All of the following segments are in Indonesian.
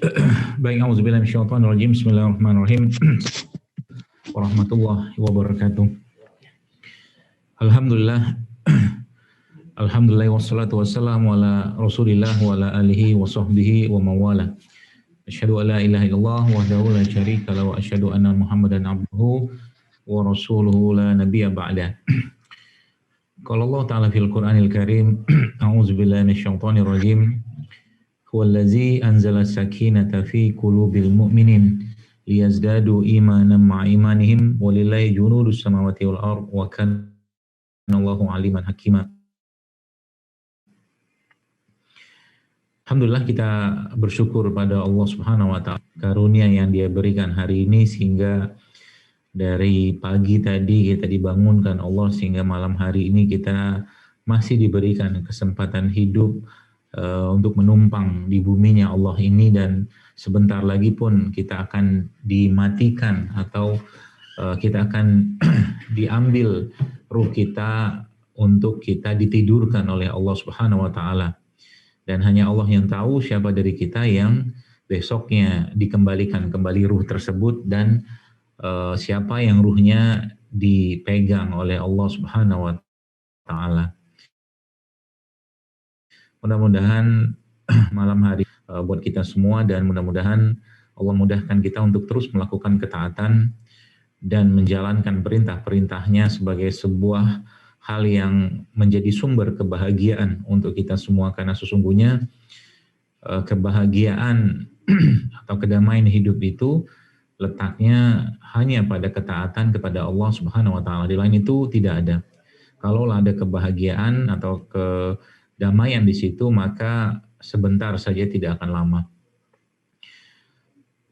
Baik, auzubillahi minasyaitonir rajim. Bismillahirrahmanirrahim. Warahmatullahi wabarakatuh. Alhamdulillah. Alhamdulillah wassalatu wassalamu ala Rasulillah wa ala alihi wa sahbihi wa mawala. Asyhadu an la ilaha illallah wahdahu la syarika lahu wa asyhadu anna Muhammadan abduhu wa rasuluhu la nabiyya ba'da. Qala Allah Ta'ala fil Qur'anil Karim, a'udzubillahi minasyaitonir rajim. Huwallazi anzala sakinata fi qulubil mu'minin liyazdadu imanan ma'a imanihim walillahi junudus samawati wal ard wa kana Allahu aliman hakima. Alhamdulillah, kita bersyukur pada Allah Subhanahu wa taala karunia yang Dia berikan hari ini, sehingga dari pagi tadi kita dibangunkan Allah sehingga malam hari ini kita masih diberikan kesempatan hidup untuk menumpang di buminya Allah ini, dan sebentar lagi pun kita akan dimatikan atau kita akan diambil ruh kita untuk kita ditidurkan oleh Allah Subhanahu wa taala. Dan hanya Allah yang tahu siapa dari kita yang besoknya dikembalikan kembali ruh tersebut, dan siapa yang ruhnya dipegang oleh Allah Subhanahu wa taala. Mudah-mudahan malam hari buat kita semua, dan mudah-mudahan Allah mudahkan kita untuk terus melakukan ketaatan dan menjalankan perintah-perintahnya sebagai sebuah hal yang menjadi sumber kebahagiaan untuk kita semua, karena sesungguhnya kebahagiaan atau kedamaian hidup itu letaknya hanya pada ketaatan kepada Allah Subhanahu wa taala. Di lain itu tidak ada. Kalaulah ada kebahagiaan atau kedamaian di situ, maka sebentar saja, tidak akan lama.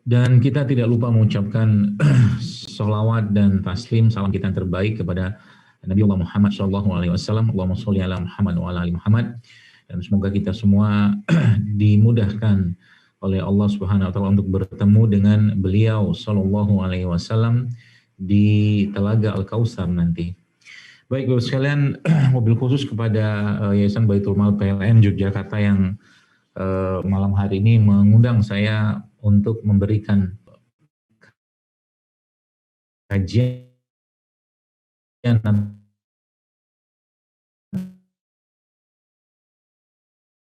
Dan kita tidak lupa mengucapkan sholawat dan taslim, salam kita yang terbaik kepada Nabi Allah Muhammad SAW. Allahumma sholli ala Muhammad wa ala ali Muhammad. Dan semoga kita semua dimudahkan oleh Allah Subhanahu wa taala untuk bertemu dengan beliau sallallahu alaihi wasallam di Telaga Al-Kautsar nanti. Baik, Bapak sekalian, mobil khusus kepada Yayasan Baitul Mal PLN Yogyakarta yang malam hari ini mengundang saya untuk memberikan kajian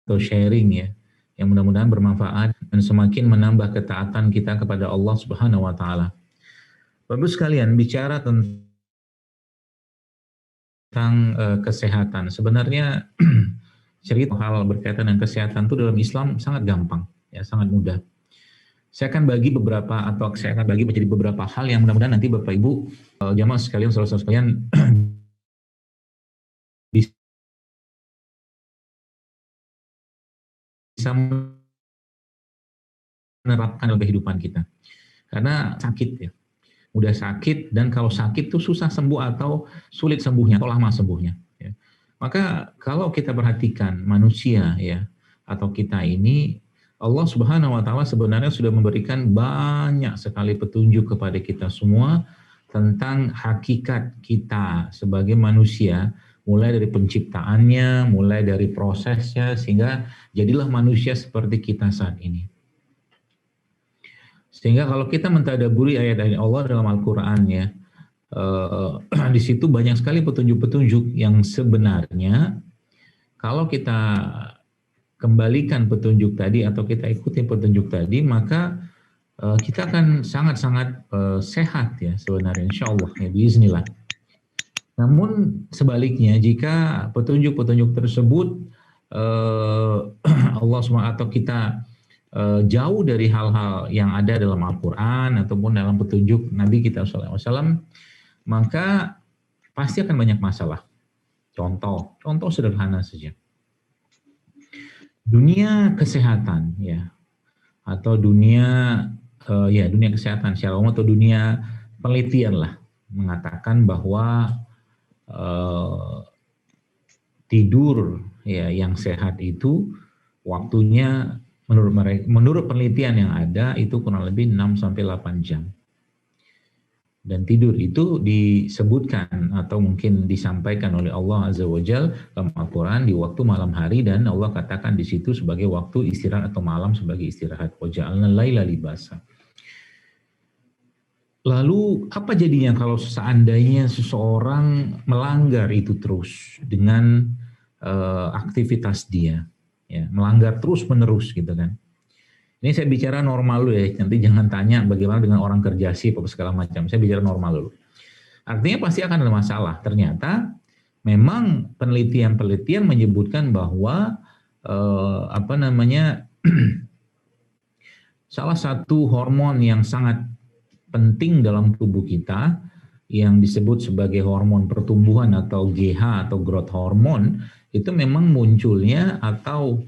atau sharing ya, yang mudah-mudahan bermanfaat dan semakin menambah ketaatan kita kepada Allah Subhanahu wa taala. Bapak sekalian, bicara tentang kesehatan, sebenarnya cerita hal berkaitan dengan kesehatan itu dalam Islam sangat gampang, ya, sangat mudah. Saya akan bagi menjadi beberapa hal yang mudah-mudahan nanti Bapak Ibu jamaah sekalian, saudara-saudara sekalian bisa menerapkan dalam kehidupan kita. Karena sakit ya, mudah sakit, dan kalau sakit tuh susah sembuh atau sulit sembuhnya atau lama sembuhnya. Ya. Maka kalau kita perhatikan manusia ya, atau kita ini, Allah Subhanahu wa taala sebenarnya sudah memberikan banyak sekali petunjuk kepada kita semua tentang hakikat kita sebagai manusia, mulai dari penciptaannya, mulai dari prosesnya, sehingga jadilah manusia seperti kita saat ini. Sehingga kalau kita mentadaburi ayat-ayat Allah dalam Al-Quran ya, di situ banyak sekali petunjuk-petunjuk yang sebenarnya kalau kita kembalikan petunjuk tadi atau kita ikuti petunjuk tadi, maka kita akan sangat-sangat sehat ya sebenarnya, insya Allah ya, biiznillah. Namun sebaliknya, jika petunjuk-petunjuk tersebut Allah SWT atau kita jauh dari hal-hal yang ada dalam Al-Quran ataupun dalam petunjuk Nabi kita SAW, maka pasti akan banyak masalah. Contoh sederhana saja. Dunia kesehatan ya, atau dunia kesehatan secara umum, atau dunia penelitian lah, mengatakan bahwa tidur ya yang sehat itu waktunya menurut penelitian yang ada itu kurang lebih 6-8 jam. Dan tidur itu disebutkan atau mungkin disampaikan oleh Allah Azza wa Jal dalam Al-Quran di waktu malam hari, dan Allah katakan di situ sebagai waktu istirahat atau malam sebagai istirahat. Waja'alna laila libasa. Lalu apa jadinya kalau seandainya seseorang melanggar itu terus dengan aktivitas dia, ya, melanggar terus menerus gitu kan? Ini saya bicara normal dulu ya, nanti jangan tanya bagaimana dengan orang kerja sip atau segala macam. Saya bicara normal dulu. Artinya pasti akan ada masalah. Ternyata memang penelitian-penelitian menyebutkan bahwa salah satu hormon yang sangat penting dalam tubuh kita yang disebut sebagai hormon pertumbuhan atau GH atau growth hormone itu memang munculnya atau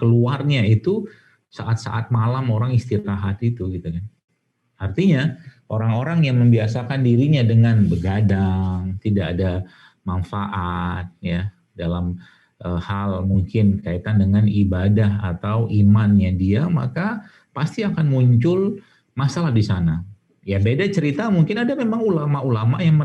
keluarnya itu saat-saat malam orang istirahat itu gitu kan. Artinya orang-orang yang membiasakan dirinya dengan begadang, tidak ada manfaat ya dalam hal mungkin kaitan dengan ibadah atau imannya dia, maka pasti akan muncul masalah di sana. Ya beda cerita mungkin ada memang ulama-ulama yang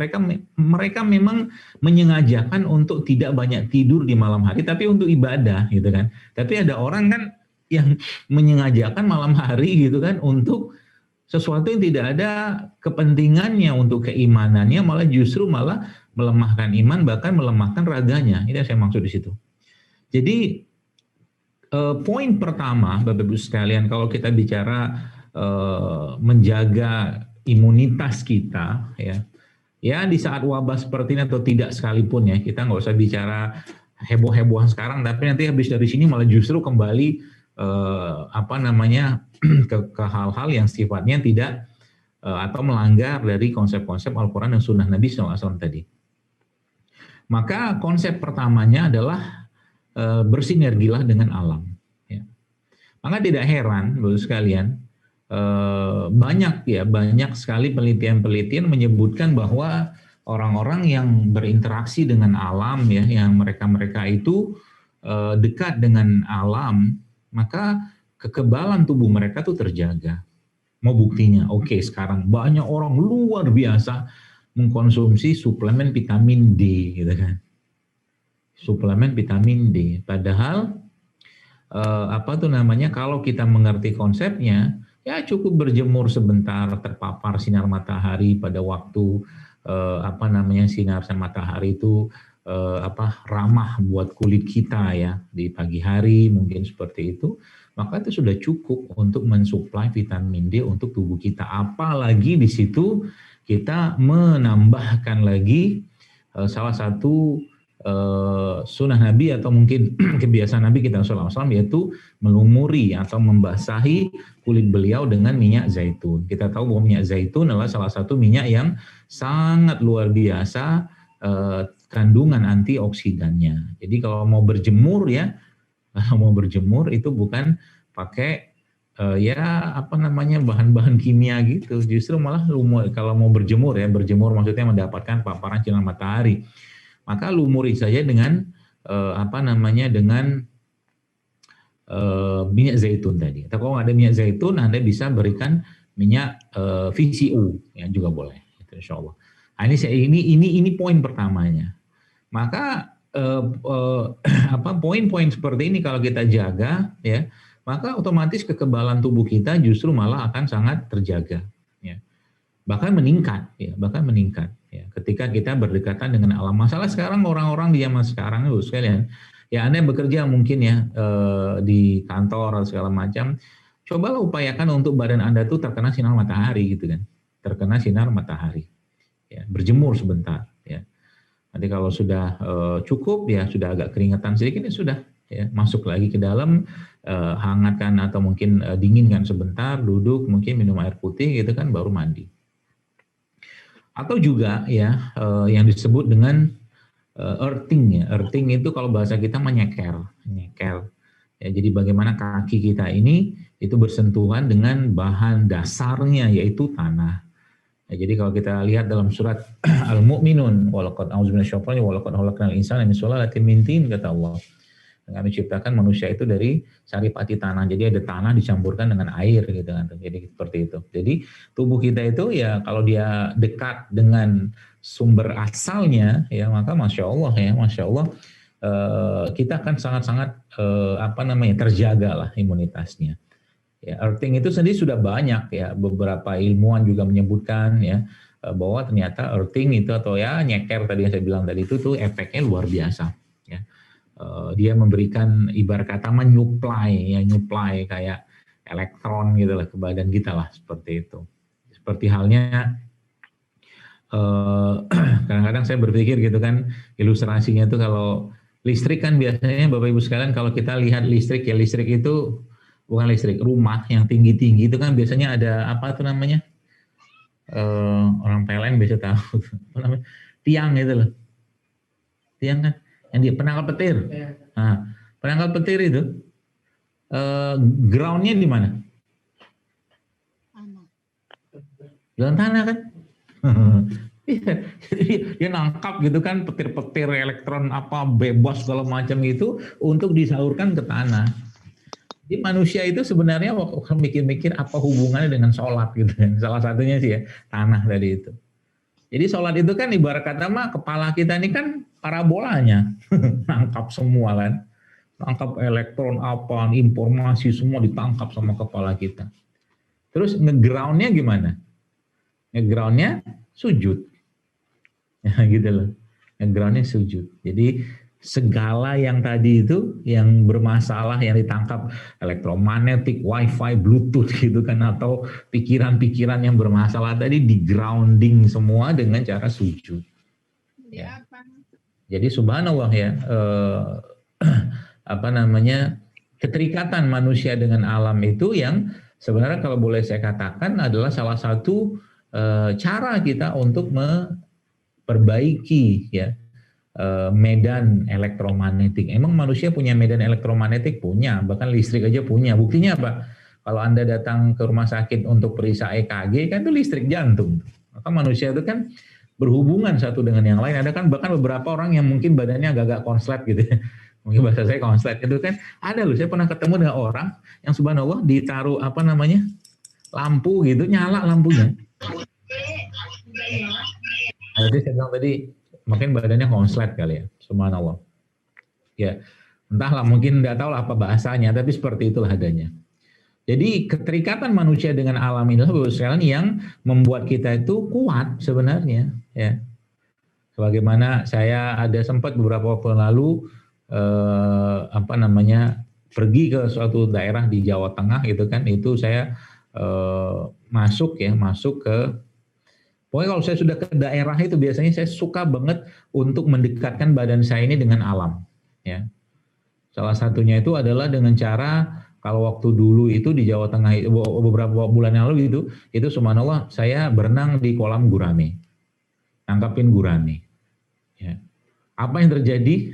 mereka memang menyengajakan untuk tidak banyak tidur di malam hari tapi untuk ibadah gitu kan. Tapi ada orang kan yang menyengajakan malam hari gitu kan untuk sesuatu yang tidak ada kepentingannya untuk keimanannya, malah justru melemahkan iman, bahkan melemahkan raganya. Ini yang saya maksud di situ. Jadi poin pertama Bapak Ibu sekalian, kalau kita bicara menjaga imunitas kita ya di saat wabah seperti ini atau tidak sekalipun ya, kita nggak usah bicara heboh-hebohan sekarang, tapi nanti habis dari sini malah justru kembali ke hal-hal yang sifatnya tidak atau melanggar dari konsep-konsep Al-Quran dan Sunnah Nabi SAW tadi. Maka konsep pertamanya adalah bersinergilah dengan alam. Ya. Maka tidak heran, Bapak sekalian, banyak sekali penelitian-penelitian menyebutkan bahwa orang-orang yang berinteraksi dengan alam ya, yang mereka itu dekat dengan alam, maka kekebalan tubuh mereka tuh terjaga. Mau buktinya? Oke, sekarang banyak orang luar biasa mengkonsumsi suplemen vitamin D gitu kan. Suplemen vitamin D. Padahal kalau kita mengerti konsepnya, ya cukup berjemur sebentar terpapar sinar matahari pada waktu sinar matahari itu ramah buat kulit kita ya di pagi hari mungkin seperti itu, maka itu sudah cukup untuk mensuplai vitamin D untuk tubuh kita. Apalagi di situ kita menambahkan lagi salah satu sunnah Nabi atau mungkin kebiasaan Nabi kita SAW, yaitu melumuri atau membasahi kulit beliau dengan minyak zaitun. Kita tahu bahwa minyak zaitun adalah salah satu minyak yang sangat luar biasa kandungan antioksidannya. Jadi kalau mau berjemur itu bukan pakai bahan-bahan kimia gitu. Justru malah kalau mau berjemur maksudnya mendapatkan paparan sinar matahari. Maka lumuri saja dengan minyak zaitun tadi. Atau kalau nggak ada minyak zaitun, Anda bisa berikan minyak VCU ya juga boleh. Itu insya Allah. Nah, ini poin pertamanya. Maka poin-poin seperti ini kalau kita jaga ya, maka otomatis kekebalan tubuh kita justru malah akan sangat terjaga ya. Bahkan meningkat ya. Ketika kita berdekatan dengan alam. Masalah sekarang orang-orang di zaman sekarang itu sekalian, ya Anda yang bekerja mungkin ya di kantor atau segala macam, cobalah upayakan untuk badan Anda tuh terkena sinar matahari gitu kan. Terkena sinar matahari. Ya, berjemur sebentar ya. Nanti kalau sudah cukup ya, sudah agak keringatan sedikit ya sudah ya, masuk lagi ke dalam, hangatkan atau mungkin dinginkan sebentar, duduk mungkin minum air putih gitu kan, baru mandi. Atau juga ya yang disebut dengan earthing ya. Earthing itu kalau bahasa kita menyeker. Ya, jadi bagaimana kaki kita ini itu bersentuhan dengan bahan dasarnya yaitu tanah. Ya, jadi kalau kita lihat dalam surat Al-Mu'minun, walaqad a'udzu minasyaitonir walaqad khalaqnal insana min sulalatin min tin, kata Allah. dengan menciptakan manusia itu dari saripati tanah. Jadi ada tanah dicampurkan dengan air gitu kan. Jadi seperti itu. Jadi tubuh kita itu ya kalau dia dekat dengan sumber asalnya ya maka masya Allah ya masya Allah kita akan sangat-sangat terjaga lah imunitasnya. Ya, earthing itu sendiri sudah banyak ya, beberapa ilmuwan juga menyebutkan ya bahwa ternyata earthing itu atau ya nyeker tadi yang saya bilang tadi itu tuh efeknya luar biasa. Ya. Dia memberikan ibarat kata nyuplai kayak elektron gitu lah ke badan kita lah seperti itu. Seperti halnya kadang-kadang saya berpikir gitu kan ilustrasinya tuh kalau listrik kan biasanya Bapak Ibu sekalian kalau kita lihat listrik ya listrik itu bukan listrik, rumah yang tinggi-tinggi itu kan biasanya ada apa tuh namanya? Orang PLN biasa tahu. Apa namanya? Tiang gitu loh. Tiang kan yang di penangkal petir. Nah, penangkal petir itu groundnya di mana? Dalam tanah kan? Dia nangkap gitu kan petir-petir elektron apa bebas segala macam itu untuk disalurkan ke tanah. Jadi manusia itu sebenarnya waktu mikir-mikir apa hubungannya dengan sholat gitu kan. Salah satunya sih ya tanah tadi itu. Jadi sholat itu kan ibarat kata mah kepala kita ini kan parabolanya. Nangkap semua kan. Nangkap elektron apa, informasi semua ditangkap sama kepala kita. Terus ngegroundnya gimana? Ngegroundnya sujud. Ya gitu loh. Ngegroundnya sujud. Jadi segala yang tadi itu yang bermasalah yang ditangkap elektromagnetik, wifi, bluetooth gitu kan atau pikiran-pikiran yang bermasalah tadi di grounding semua dengan cara sujud. Ya. Jadi subhanallah ya keterikatan manusia dengan alam itu yang sebenarnya kalau boleh saya katakan adalah salah satu cara kita untuk memperbaiki ya medan elektromagnetik. Emang manusia punya medan elektromagnetik? Punya, bahkan listrik aja punya. Buktinya apa? Kalau Anda datang ke rumah sakit untuk periksa EKG, kan itu listrik jantung. Maka manusia itu kan berhubungan satu dengan yang lain. Ada kan bahkan beberapa orang yang mungkin badannya agak-agak konslet gitu ya. Mungkin bahasa saya konslet itu kan ada loh. Saya pernah ketemu dengan orang yang subhanallah ditaruh lampu gitu, nyala lampunya. Jadi saya bilang tadi mungkin badannya konslet kali ya, subhanallah. Ya, entahlah mungkin nggak tahu lah apa bahasanya, tapi seperti itulah adanya. Jadi keterikatan manusia dengan alam ini sekalian yang membuat kita itu kuat sebenarnya. Ya, sebagaimana saya ada sempat beberapa waktu lalu pergi ke suatu daerah di Jawa Tengah gitu kan, itu saya masuk ke pokoknya kalau saya sudah ke daerah itu biasanya saya suka banget untuk mendekatkan badan saya ini dengan alam. Ya. Salah satunya itu adalah dengan cara kalau waktu dulu itu di Jawa Tengah beberapa bulan yang lalu itu subhanallah saya berenang di kolam gurame, nangkapin gurame. Ya. Apa yang terjadi?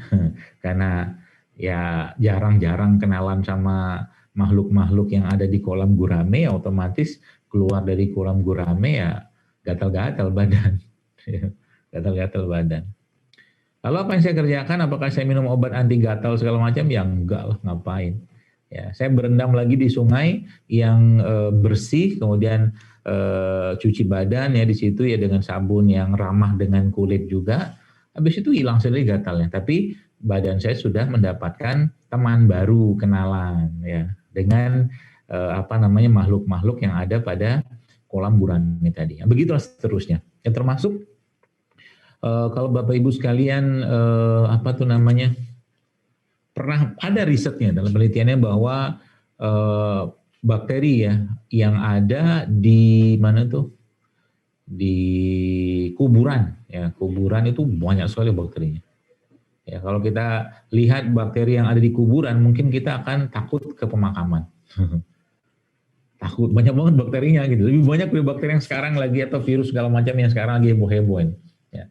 Karena ya jarang-jarang kenalan sama makhluk-makhluk yang ada di kolam gurame, ya otomatis keluar dari kolam gurame ya gatal-gatal badan. Gatal-gatal badan. Lalu apa yang saya kerjakan? Apakah saya minum obat anti gatal segala macam? Ya enggak lah, ngapain. Ya, saya berendam lagi di sungai yang bersih, kemudian cuci badan ya di situ ya dengan sabun yang ramah dengan kulit juga. Habis itu hilang sendiri gatalnya. Tapi badan saya sudah mendapatkan teman baru, kenalan ya dengan makhluk-makhluk yang ada pada kolam gurame tadi. Begitulah seterusnya. Yang termasuk kalau Bapak Ibu sekalian pernah ada risetnya dalam penelitiannya bahwa bakteri ya yang ada di mana tuh di kuburan ya kuburan itu banyak sekali bakterinya. Ya kalau kita lihat bakteri yang ada di kuburan mungkin kita akan takut ke pemakaman. Takut banyak banget bakterinya gitu. Lebih banyak dari bakteri yang sekarang lagi atau virus segala macam yang sekarang lagi heboh-hebohin. Ya.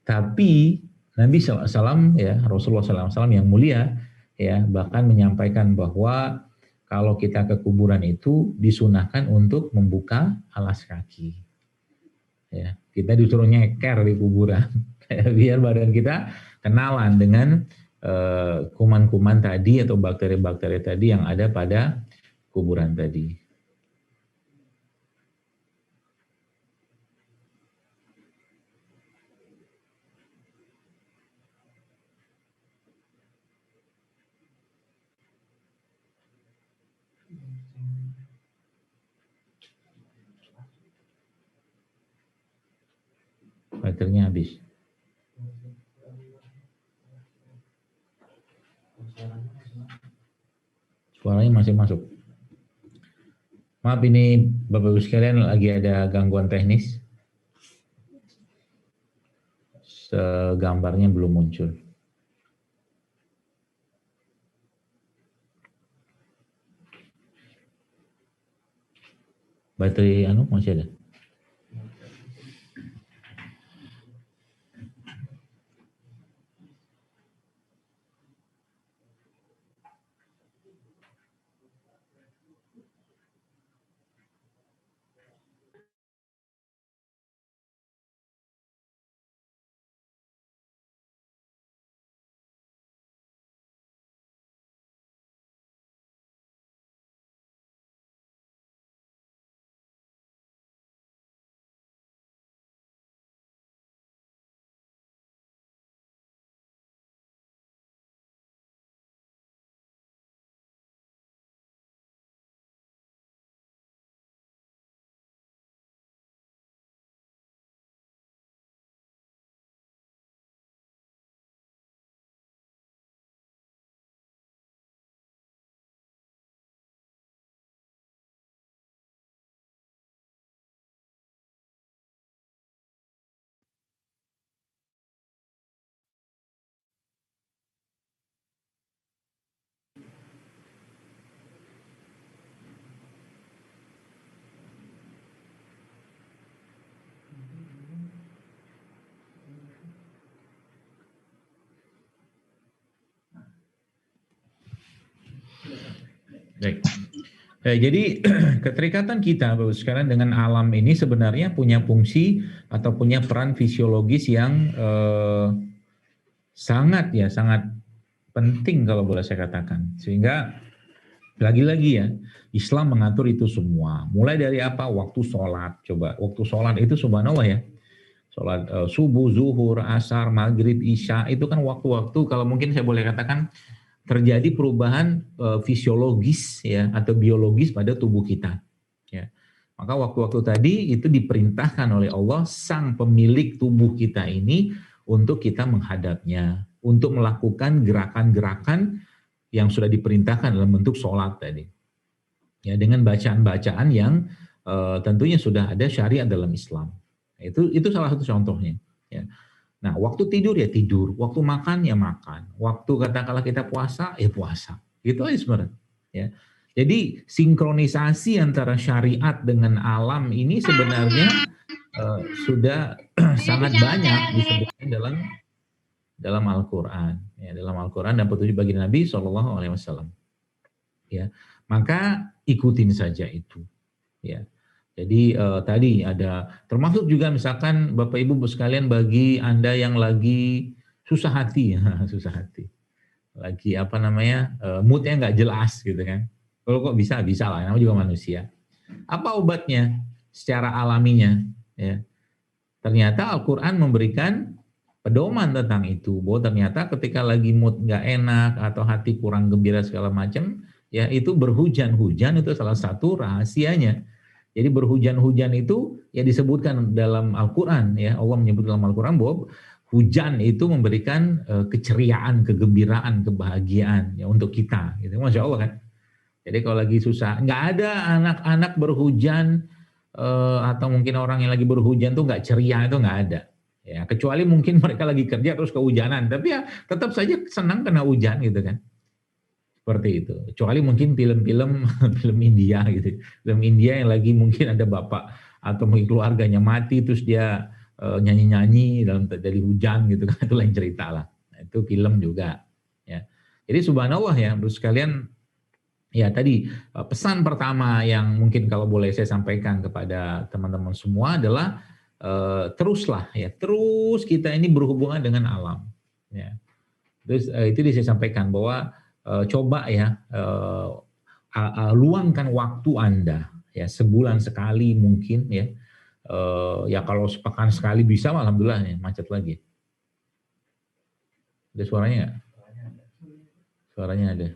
Tapi Nabi SAW ya Rasulullah SAW yang mulia ya bahkan menyampaikan bahwa kalau kita ke kuburan itu disunahkan untuk membuka alas kaki. Ya, kita disuruh nyeker di kuburan biar badan kita kenalan dengan kuman-kuman tadi atau bakteri-bakteri tadi yang ada pada kuburan tadi. Baterainya habis. Suaranya masih masuk. Maaf ini Bapak Ibu sekalian lagi ada gangguan teknis. Gambarnya belum muncul. Baterai masih ada. Baik. Jadi keterikatan kita Bapak sekarang dengan alam ini sebenarnya punya fungsi atau punya peran fisiologis yang sangat penting kalau boleh saya katakan. Sehingga lagi-lagi ya Islam mengatur itu semua. Mulai dari apa? Waktu sholat. Coba waktu sholat itu subhanallah ya. Sholat subuh, zuhur, asar, maghrib, isya itu kan waktu-waktu kalau mungkin saya boleh katakan terjadi perubahan fisiologis ya atau biologis pada tubuh kita. Ya. Maka waktu-waktu tadi itu diperintahkan oleh Allah sang pemilik tubuh kita ini untuk kita menghadapnya, untuk melakukan gerakan-gerakan yang sudah diperintahkan dalam bentuk sholat tadi. Ya, dengan bacaan-bacaan yang tentunya sudah ada syariat dalam Islam. Itu salah satu contohnya. Ya. Nah, waktu tidur ya tidur, waktu makan ya makan, waktu katakanlah kita puasa ya puasa. Gitu aja sebenarnya. Ya. Jadi sinkronisasi antara syariat dengan alam ini sebenarnya sudah sangat banyak disebutkan dalam Al-Quran. Ya, dalam Al-Quran dan petunjuk bagi Nabi SAW. Ya, maka ikutin saja itu. Ya. Jadi tadi ada termasuk juga misalkan Bapak Ibu sekalian bagi Anda yang lagi susah hati, susah hati, lagi moodnya nggak jelas gitu kan. Kalau kok bisa lah, namanya juga manusia. Apa obatnya secara alaminya? Ya. Ternyata Al-Quran memberikan pedoman tentang itu. Bahwa ternyata ketika lagi mood nggak enak atau hati kurang gembira segala macam, ya itu berhujan-hujan itu salah satu rahasianya. Jadi berhujan-hujan itu ya disebutkan dalam Al-Quran ya, Allah menyebut dalam Al-Quran bahwa hujan itu memberikan keceriaan, kegembiraan, kebahagiaan ya untuk kita. Gitu. Masya Allah kan. Jadi kalau lagi susah, nggak ada anak-anak berhujan atau mungkin orang yang lagi berhujan tuh nggak ceria, itu nggak ada. Ya kecuali mungkin mereka lagi kerja terus kehujanan, tapi ya tetap saja senang kena hujan gitu kan. Seperti itu. Kecuali mungkin film-film film India gitu. Film India yang lagi mungkin ada bapak atau mungkin keluarganya mati terus dia nyanyi-nyanyi dari hujan gitu kan, itu lain cerita lah. Nah, itu film juga ya. Jadi subhanallah ya, terus sekalian ya tadi pesan pertama yang mungkin kalau boleh saya sampaikan kepada teman-teman semua adalah teruslah ya, terus kita ini berhubungan dengan alam ya. Terus itu saya sampaikan bahwa coba ya luangkan waktu Anda ya sebulan sekali mungkin ya. Ya kalau sepekan sekali bisa alhamdulillah ya, macet lagi. Ada suaranya nggak? Suaranya ada.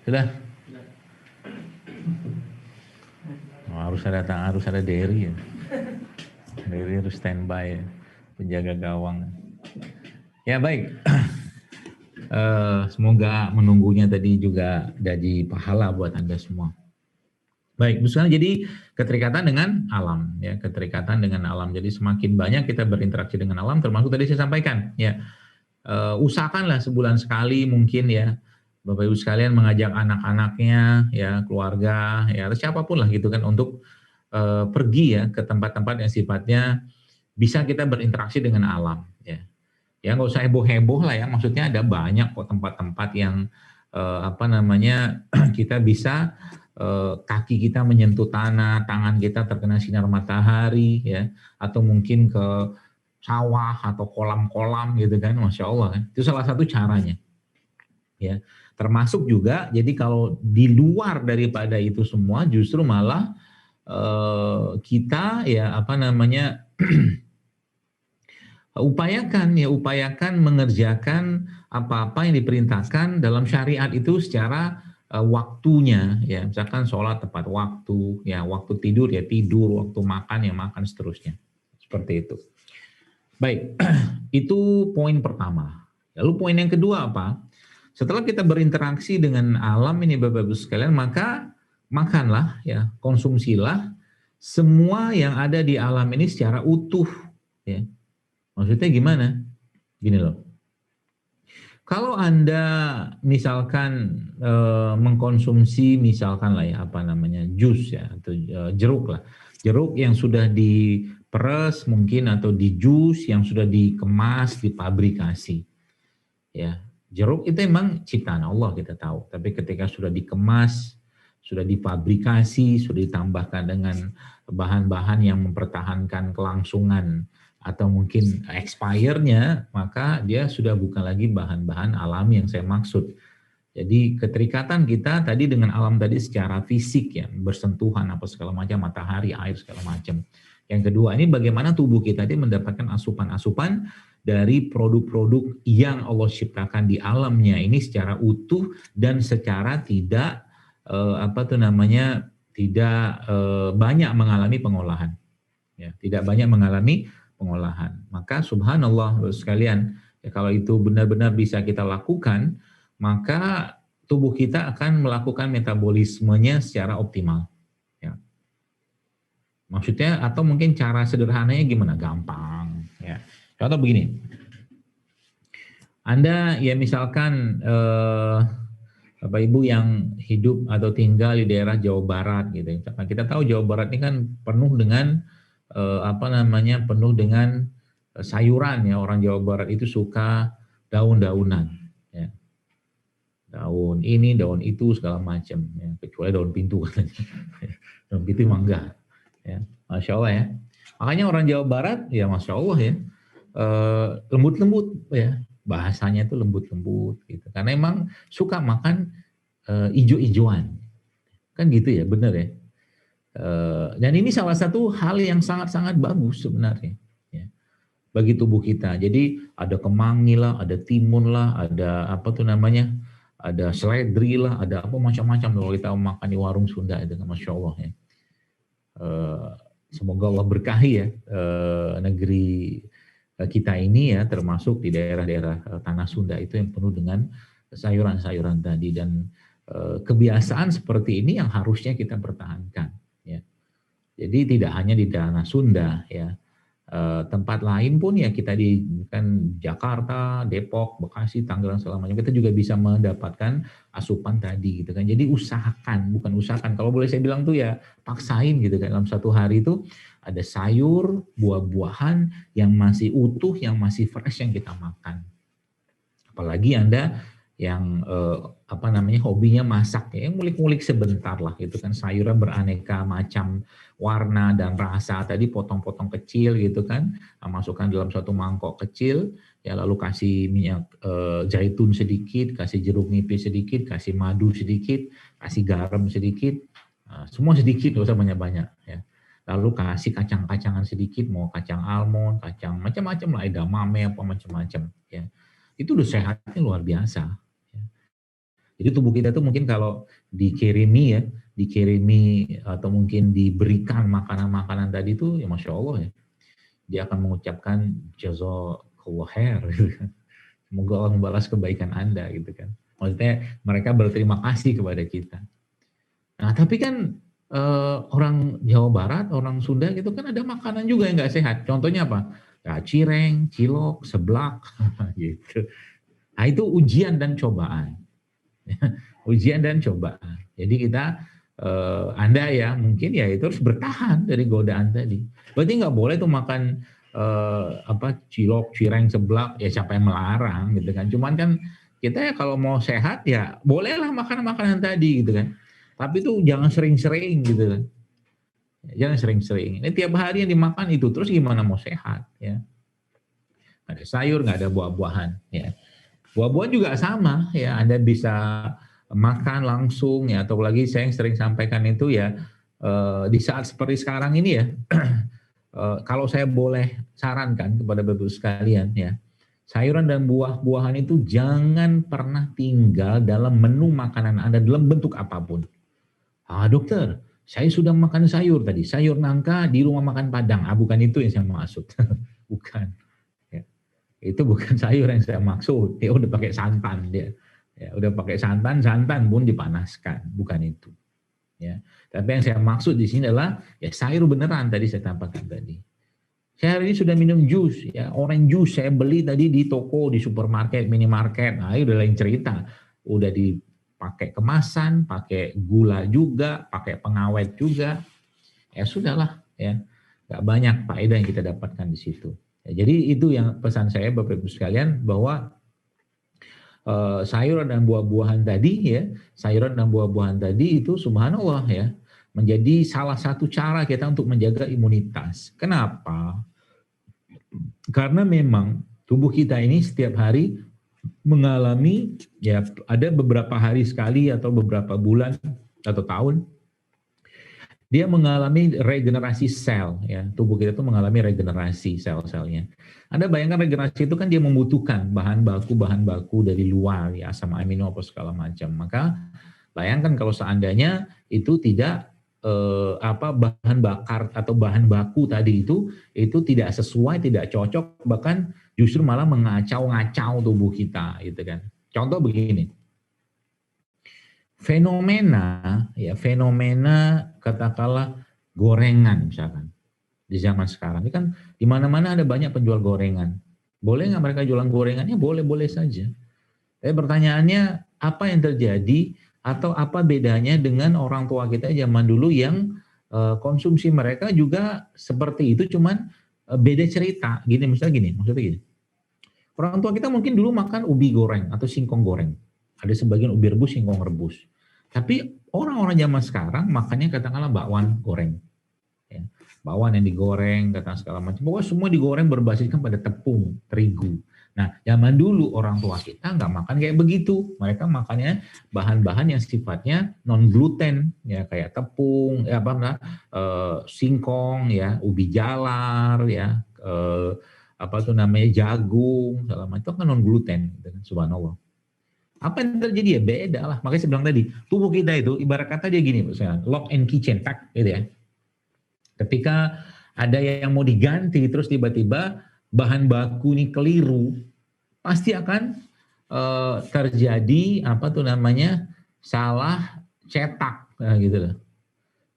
Sudah. Oh, harus ada Derry ya. Derry harus standby ya, penjaga gawang. Ya baik. Semoga menunggunya tadi juga jadi pahala buat Anda semua. Baik, misalnya jadi keterikatan dengan alam ya, keterikatan dengan alam. Jadi semakin banyak kita berinteraksi dengan alam, termasuk tadi saya sampaikan ya, usahakanlah sebulan sekali mungkin ya, Bapak Ibu sekalian mengajak anak-anaknya ya, keluarga ya, atau siapapun lah gitu kan untuk pergi ya ke tempat-tempat yang sifatnya bisa kita berinteraksi dengan alam ya. Ya nggak usah heboh-heboh lah ya, maksudnya ada banyak kok tempat-tempat yang kita bisa kaki kita menyentuh tanah, tangan kita terkena sinar matahari ya, atau mungkin ke sawah atau kolam-kolam gitu kan, Masya Allah kan. Itu salah satu caranya ya. Termasuk juga jadi kalau di luar daripada itu semua justru malah kita ya upayakan mengerjakan apa-apa yang diperintahkan dalam syariat itu secara waktunya ya, misalkan sholat tepat waktu ya, waktu tidur ya tidur, waktu makan ya makan, seterusnya seperti itu. Baik, itu poin pertama. Lalu poin yang kedua apa? Setelah kita berinteraksi dengan alam ini Bapak Ibu sekalian, maka makanlah ya, konsumsilah semua yang ada di alam ini secara utuh ya. Maksudnya gimana? Gini loh. Kalau Anda misalkan mengkonsumsi misalkan lah ya jus ya atau jeruk lah. Jeruk yang sudah diperes mungkin atau di jus yang sudah dikemas, dipabrikasi. Ya, jeruk itu emang ciptaan Allah kita tahu, tapi ketika sudah dikemas, sudah dipabrikasi, sudah ditambahkan dengan bahan-bahan yang mempertahankan kelangsungan atau mungkin expirednya, maka dia sudah bukan lagi bahan-bahan alami yang saya maksud. Jadi keterikatan kita tadi dengan alam tadi secara fisik ya, bersentuhan apa segala macam, matahari, air segala macam. Yang kedua, ini bagaimana tubuh kita ini mendapatkan asupan-asupan dari produk-produk yang Allah ciptakan di alamnya ini secara utuh dan secara tidak banyak mengalami pengolahan. Ya, tidak banyak mengalami pengolahan. Maka subhanallah sekalian, ya, kalau itu benar-benar bisa kita lakukan, maka tubuh kita akan melakukan metabolismenya secara optimal. Ya. Maksudnya atau mungkin cara sederhananya gimana? Gampang. Ya. Contoh begini, Anda ya misalkan Bapak Ibu yang hidup atau tinggal di daerah Jawa Barat gitu. Kita tahu Jawa Barat ini kan penuh dengan penuh dengan sayuran ya. Orang Jawa Barat itu suka daun-daunan ya. Daun ini, daun itu segala macam ya. Kecuali daun pintu katanya. Daun pintu emang enggak ya. Masya Allah ya. Makanya orang Jawa Barat ya Masya Allah ya, lembut-lembut ya. Bahasanya itu lembut-lembut gitu. Karena emang suka makan ijo-ijoan Kan gitu ya, benar ya. Dan ini salah satu hal yang sangat-sangat bagus sebenarnya ya, bagi tubuh kita. Jadi ada kemangi lah, ada timun lah, ada apa tuh namanya, ada seledri lah, ada apa macam-macam kalau kita makan di warung Sunda itu, masya Allah ya. Eh, Semoga Allah berkahi ya negeri kita ini ya, termasuk di daerah-daerah tanah Sunda itu yang penuh dengan sayuran-sayuran tadi, dan kebiasaan seperti ini yang harusnya kita pertahankan ya. Jadi tidak hanya di tanah Sunda ya, tempat lain pun ya, kita di kan Jakarta, Depok, Bekasi, Tangerang segala macam, kita juga bisa mendapatkan asupan tadi gitu kan. Jadi usahakan, bukan usahakan, kalau boleh saya bilang tuh ya paksain gitu kan, dalam satu hari itu ada sayur, buah-buahan yang masih utuh, yang masih fresh yang kita makan. Apalagi Anda yang apa namanya, hobinya masak ya, ngulik-ngulik sebentar lah gitu kan, sayuran beraneka macam warna dan rasa tadi, potong-potong kecil gitu kan, masukkan dalam suatu mangkok kecil ya, lalu kasih minyak zaitun sedikit, kasih jeruk nipis sedikit, kasih madu sedikit, kasih garam sedikit, semua sedikit, gak usah banyak-banyak ya. Lalu kasih kacang-kacangan sedikit, mau kacang almond, kacang macam-macam lah, edamame apa macam-macam ya. Itu udah sehatnya luar biasa. Jadi tubuh kita tuh mungkin kalau dikirimi ya, dikirimi atau mungkin diberikan makanan-makanan tadi tuh ya Masya Allah ya, dia akan mengucapkan jazakallah khair gitu kan. Semoga Allah membalas kebaikan Anda gitu kan. Maksudnya mereka berterima kasih kepada kita. Nah tapi kan orang Jawa Barat, orang Sunda gitu kan ada makanan juga yang nggak sehat. Contohnya apa? Ya, cireng, cilok, seblak gitu. Nah itu ujian dan cobaan. Ujian dan cobaan. Jadi kita Anda ya mungkin ya itu harus bertahan dari godaan tadi. Berarti nggak boleh tuh makan apa cilok, cireng, seblak, ya siapa yang melarang gitu kan. Cuman kan kita ya kalau mau sehat ya bolehlah makan makanan tadi gitu kan. Tapi tuh jangan sering-sering gitu kan. Jangan sering-sering. Ini tiap hari yang dimakan itu terus gimana mau sehat ya. Nggak ada sayur, nggak ada buah-buahan ya. Buah-buahan juga sama ya, Anda bisa makan langsung ya, atau lagi saya yang sering sampaikan itu ya, di saat seperti sekarang ini ya, kalau saya boleh sarankan kepada Bapak sekalian ya, sayuran dan buah-buahan itu jangan pernah tinggal dalam menu makanan Anda dalam bentuk apapun. Ah dokter, saya sudah makan sayur tadi, sayur nangka di rumah makan Padang. Ah bukan itu yang saya maksud, bukan. Itu bukan sayur yang saya maksud, dia udah pakai santan dia. Ya, udah pakai santan, santan pun dipanaskan, bukan itu. Ya, tapi yang saya maksud di sini adalah ya sayur beneran tadi saya tampakkan tadi. Saya hari ini sudah minum jus, ya orange juice saya beli tadi di toko, di supermarket, minimarket. Nah, itu udah lain cerita. Udah dipakai kemasan, pakai gula juga, pakai pengawet juga. Ya sudahlah, ya nggak banyak faedah yang kita dapatkan di situ. Ya, jadi itu yang pesan saya Bapak Ibu sekalian, bahwa sayuran dan buah-buahan tadi ya, sayuran dan buah-buahan tadi itu subhanallah ya, menjadi salah satu cara kita untuk menjaga imunitas. Kenapa? Karena memang tubuh kita ini setiap hari mengalami ya, ada beberapa hari sekali atau beberapa bulan atau tahun dia mengalami regenerasi sel ya, tubuh kita itu mengalami regenerasi sel-selnya. Anda bayangkan regenerasi itu kan dia membutuhkan bahan baku dari luar ya, asam amino apa segala macam. Maka bayangkan kalau seandainya itu tidak bahan bakar atau bahan baku tadi itu tidak sesuai, tidak cocok, bahkan justru malah mengacau-ngacau tubuh kita gitu kan. Contoh begini. Fenomena katakanlah gorengan misalkan di zaman sekarang ini kan di mana-mana ada banyak penjual gorengan. Boleh nggak mereka jualan gorengannya? Boleh saja. Tapi pertanyaannya apa yang terjadi atau apa bedanya dengan orang tua kita zaman dulu yang konsumsi mereka juga seperti itu, cuman beda cerita. Maksudnya gini. Orang tua kita mungkin dulu makan ubi goreng atau singkong goreng. Ada sebagian ubi rebus, singkong rebus. Tapi orang-orang zaman sekarang makannya katakanlah bakwan goreng. Ya. Bakwan yang digoreng, katakan segala macam. Pokoknya semua digoreng berbasiskan pada tepung, terigu. Nah, zaman dulu orang tua kita nggak makan kayak begitu. Mereka makannya bahan-bahan yang sifatnya non gluten, ya kayak tepung, ya singkong, ya ubi jalar, ya apa tuh namanya jagung, segala macam itu kan non gluten, gitu kan, subhanallah. Apa yang terjadi ya beda lah. Makanya saya bilang tadi, tubuh kita itu ibarat kata dia gini, misalnya lock and key chain, tak, gitu ya. Ketika ada yang mau diganti, terus tiba-tiba bahan baku ini keliru, pasti akan terjadi apa tuh namanya salah cetak, nah, gitu loh.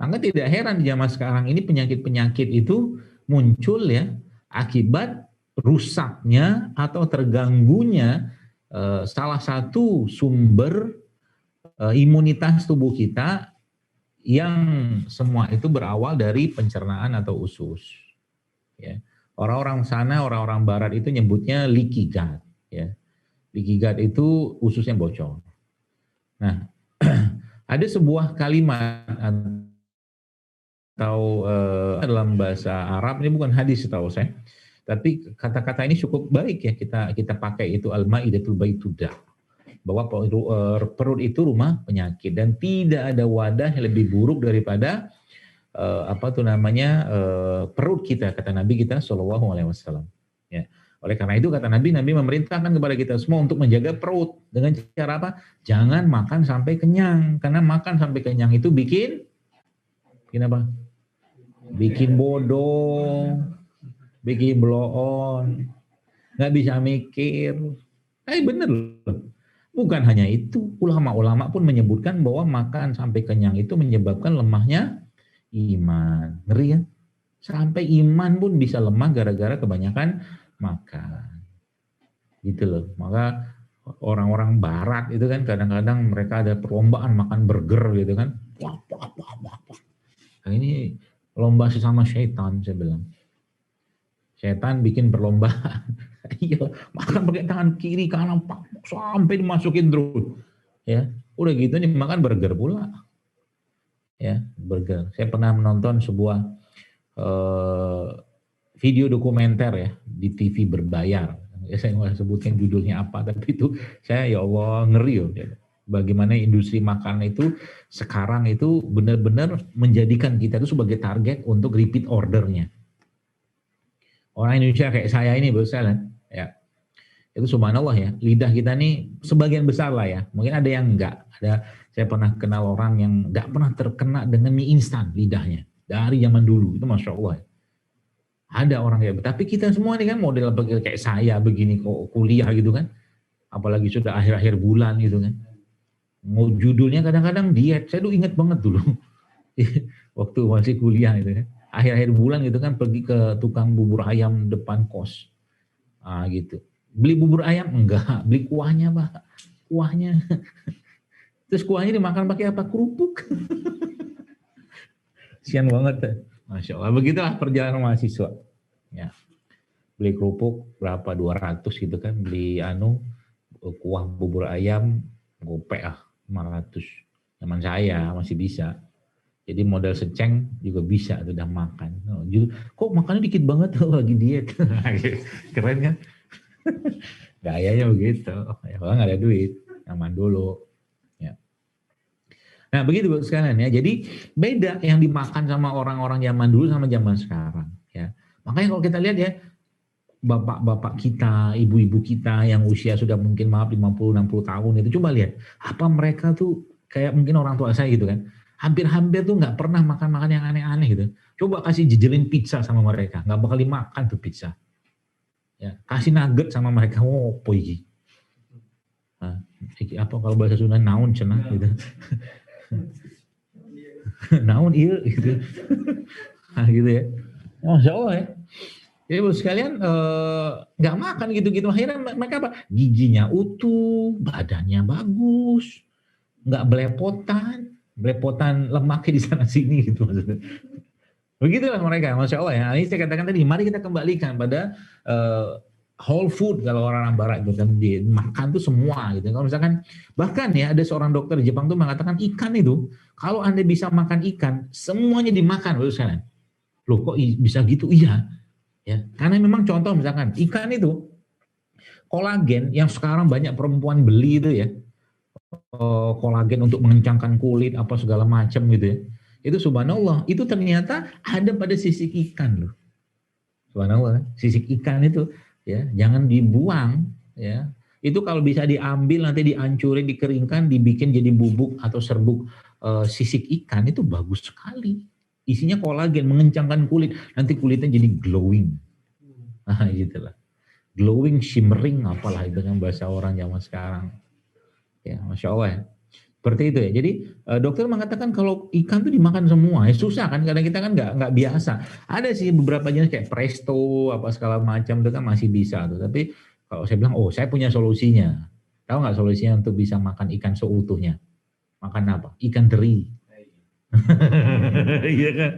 Maka tidak heran di zaman sekarang ini penyakit-penyakit itu muncul ya akibat rusaknya atau terganggunya salah satu sumber imunitas tubuh kita yang semua itu berawal dari pencernaan atau usus. Ya. Orang-orang sana, orang-orang barat itu nyebutnya leaky gut. Ya. Leaky gut itu ususnya bocor. Nah, ada sebuah kalimat atau dalam bahasa Arab, ini bukan hadis setahu saya, tapi kata-kata ini cukup baik ya kita pakai, itu al-maidatul baitudah, bahwa perut itu rumah penyakit dan tidak ada wadah yang lebih buruk daripada apa tuh namanya perut kita, kata Nabi kita Shallallahu Alaihi Wasallam. Ya. Oleh karena itu kata Nabi memerintahkan kepada kita semua untuk menjaga perut dengan cara apa? Jangan makan sampai kenyang, karena makan sampai kenyang itu bikin apa? Bikin bodoh, bikin blow on, nggak bisa mikir. Bener loh. Bukan hanya itu, ulama-ulama pun menyebutkan bahwa makan sampai kenyang itu menyebabkan lemahnya iman. Ngeri ya? Sampai iman pun bisa lemah gara-gara kebanyakan makan. Gitu loh. Maka orang-orang barat itu kan kadang-kadang mereka ada perlombaan makan burger gitu kan. Wah. Nah, ini lomba sesama syaitan, saya bilang. Syaitan bikin perlombaan. Iya, makan pakai tangan kiri kanan sampai dimasukin terus. Ya, udah gitu nih makan burger pula. Ya, burger. Saya pernah menonton sebuah video dokumenter ya di TV berbayar. Ya, saya nggak sebutkan judulnya apa, tapi itu saya ya Allah ngeri ya. Bagaimana industri makanan itu sekarang itu benar-benar menjadikan kita itu sebagai target untuk repeat ordernya. Orang Indonesia kayak saya ini misalnya, ya itu subhanallah ya, lidah kita nih sebagian besar lah ya, mungkin ada yang enggak. Saya pernah kenal orang yang enggak pernah terkena dengan mie instan lidahnya dari zaman dulu, itu masya Allah. Ada orang kayak, tapi kita semua nih kan model kayak saya begini kok kuliah gitu kan, apalagi sudah akhir-akhir bulan gitu kan. Mau judulnya kadang-kadang diet, saya tuh inget banget dulu waktu masih kuliah itu kan, akhir-akhir bulan gitu kan pergi ke tukang bubur ayam depan kos, gitu. Beli bubur ayam enggak, beli kuahnya Pak, kuahnya. Terus kuahnya dimakan pakai apa? Kerupuk. Sian banget, masya Allah. Begitulah perjalanan mahasiswa. Ya, beli kerupuk berapa 200 gitu kan, beli kuah bubur ayam gopek 500. Zaman saya masih bisa. Jadi modal seceng juga bisa udah makan. Kok makannya dikit banget tuh lagi diet. Keren kan? Gayanya begitu. Ya kalau nggak ada duit, aman dulu. Ya. Nah begitu sekalian ya. Jadi beda yang dimakan sama orang-orang zaman dulu sama zaman sekarang. Ya. Makanya kalau kita lihat ya, bapak-bapak kita, ibu-ibu kita yang usia sudah mungkin 50-60 tahun itu, coba lihat apa mereka tuh kayak mungkin orang tua saya gitu kan, hampir-hampir tuh nggak pernah makan-makan yang aneh-aneh gitu. Coba kasih jejelin pizza sama mereka, nggak bakal dimakan tuh pizza. Ya, kasih nugget sama mereka, apa iki? Apa kalau bahasa Sunda naon cenah gitu. Naon iya gitu. Gitu ya. Masya Allah ya. Jadi sekalian nggak makan gitu-gitu, akhirnya mereka apa? Giginya utuh, badannya bagus, nggak belepotan lemaknya di sana sini gitu maksudnya. Begitulah mereka, masya Allah ya. Ini saya katakan tadi, mari kita kembalikan pada whole food kalau orang barat itu kan, makan tuh semua gitu. Kalau misalkan bahkan ya ada seorang dokter di Jepang tuh mengatakan ikan itu, kalau Anda bisa makan ikan, semuanya dimakan loh sekarang. Loh kok bisa gitu? Iya. Ya, karena memang contoh misalkan ikan itu kolagen yang sekarang banyak perempuan beli itu ya, kolagen untuk mengencangkan kulit apa segala macam gitu ya. Itu subhanallah, itu ternyata ada pada sisik ikan loh. Subhanallah, sisik ikan itu ya, jangan dibuang ya. Itu kalau bisa diambil nanti dihancurin, dikeringkan, dibikin jadi bubuk atau serbuk sisik ikan itu bagus sekali. Isinya kolagen, mengencangkan kulit, nanti kulitnya jadi glowing. Nah, gitulah. Glowing, shimmering, apalah itu kan bahasa orang zaman sekarang. Ya, Masya Allah ya. Seperti itu ya. Jadi dokter mengatakan kalau ikan tuh dimakan semua, ya susah kan, kadang kita kan nggak biasa. Ada sih beberapa jenis kayak presto apa segala macam itu kan masih bisa tuh. Tapi kalau saya bilang, oh saya punya solusinya. Tahu nggak solusinya untuk bisa makan ikan seutuhnya? Makan apa? Ikan teri. Iya kan?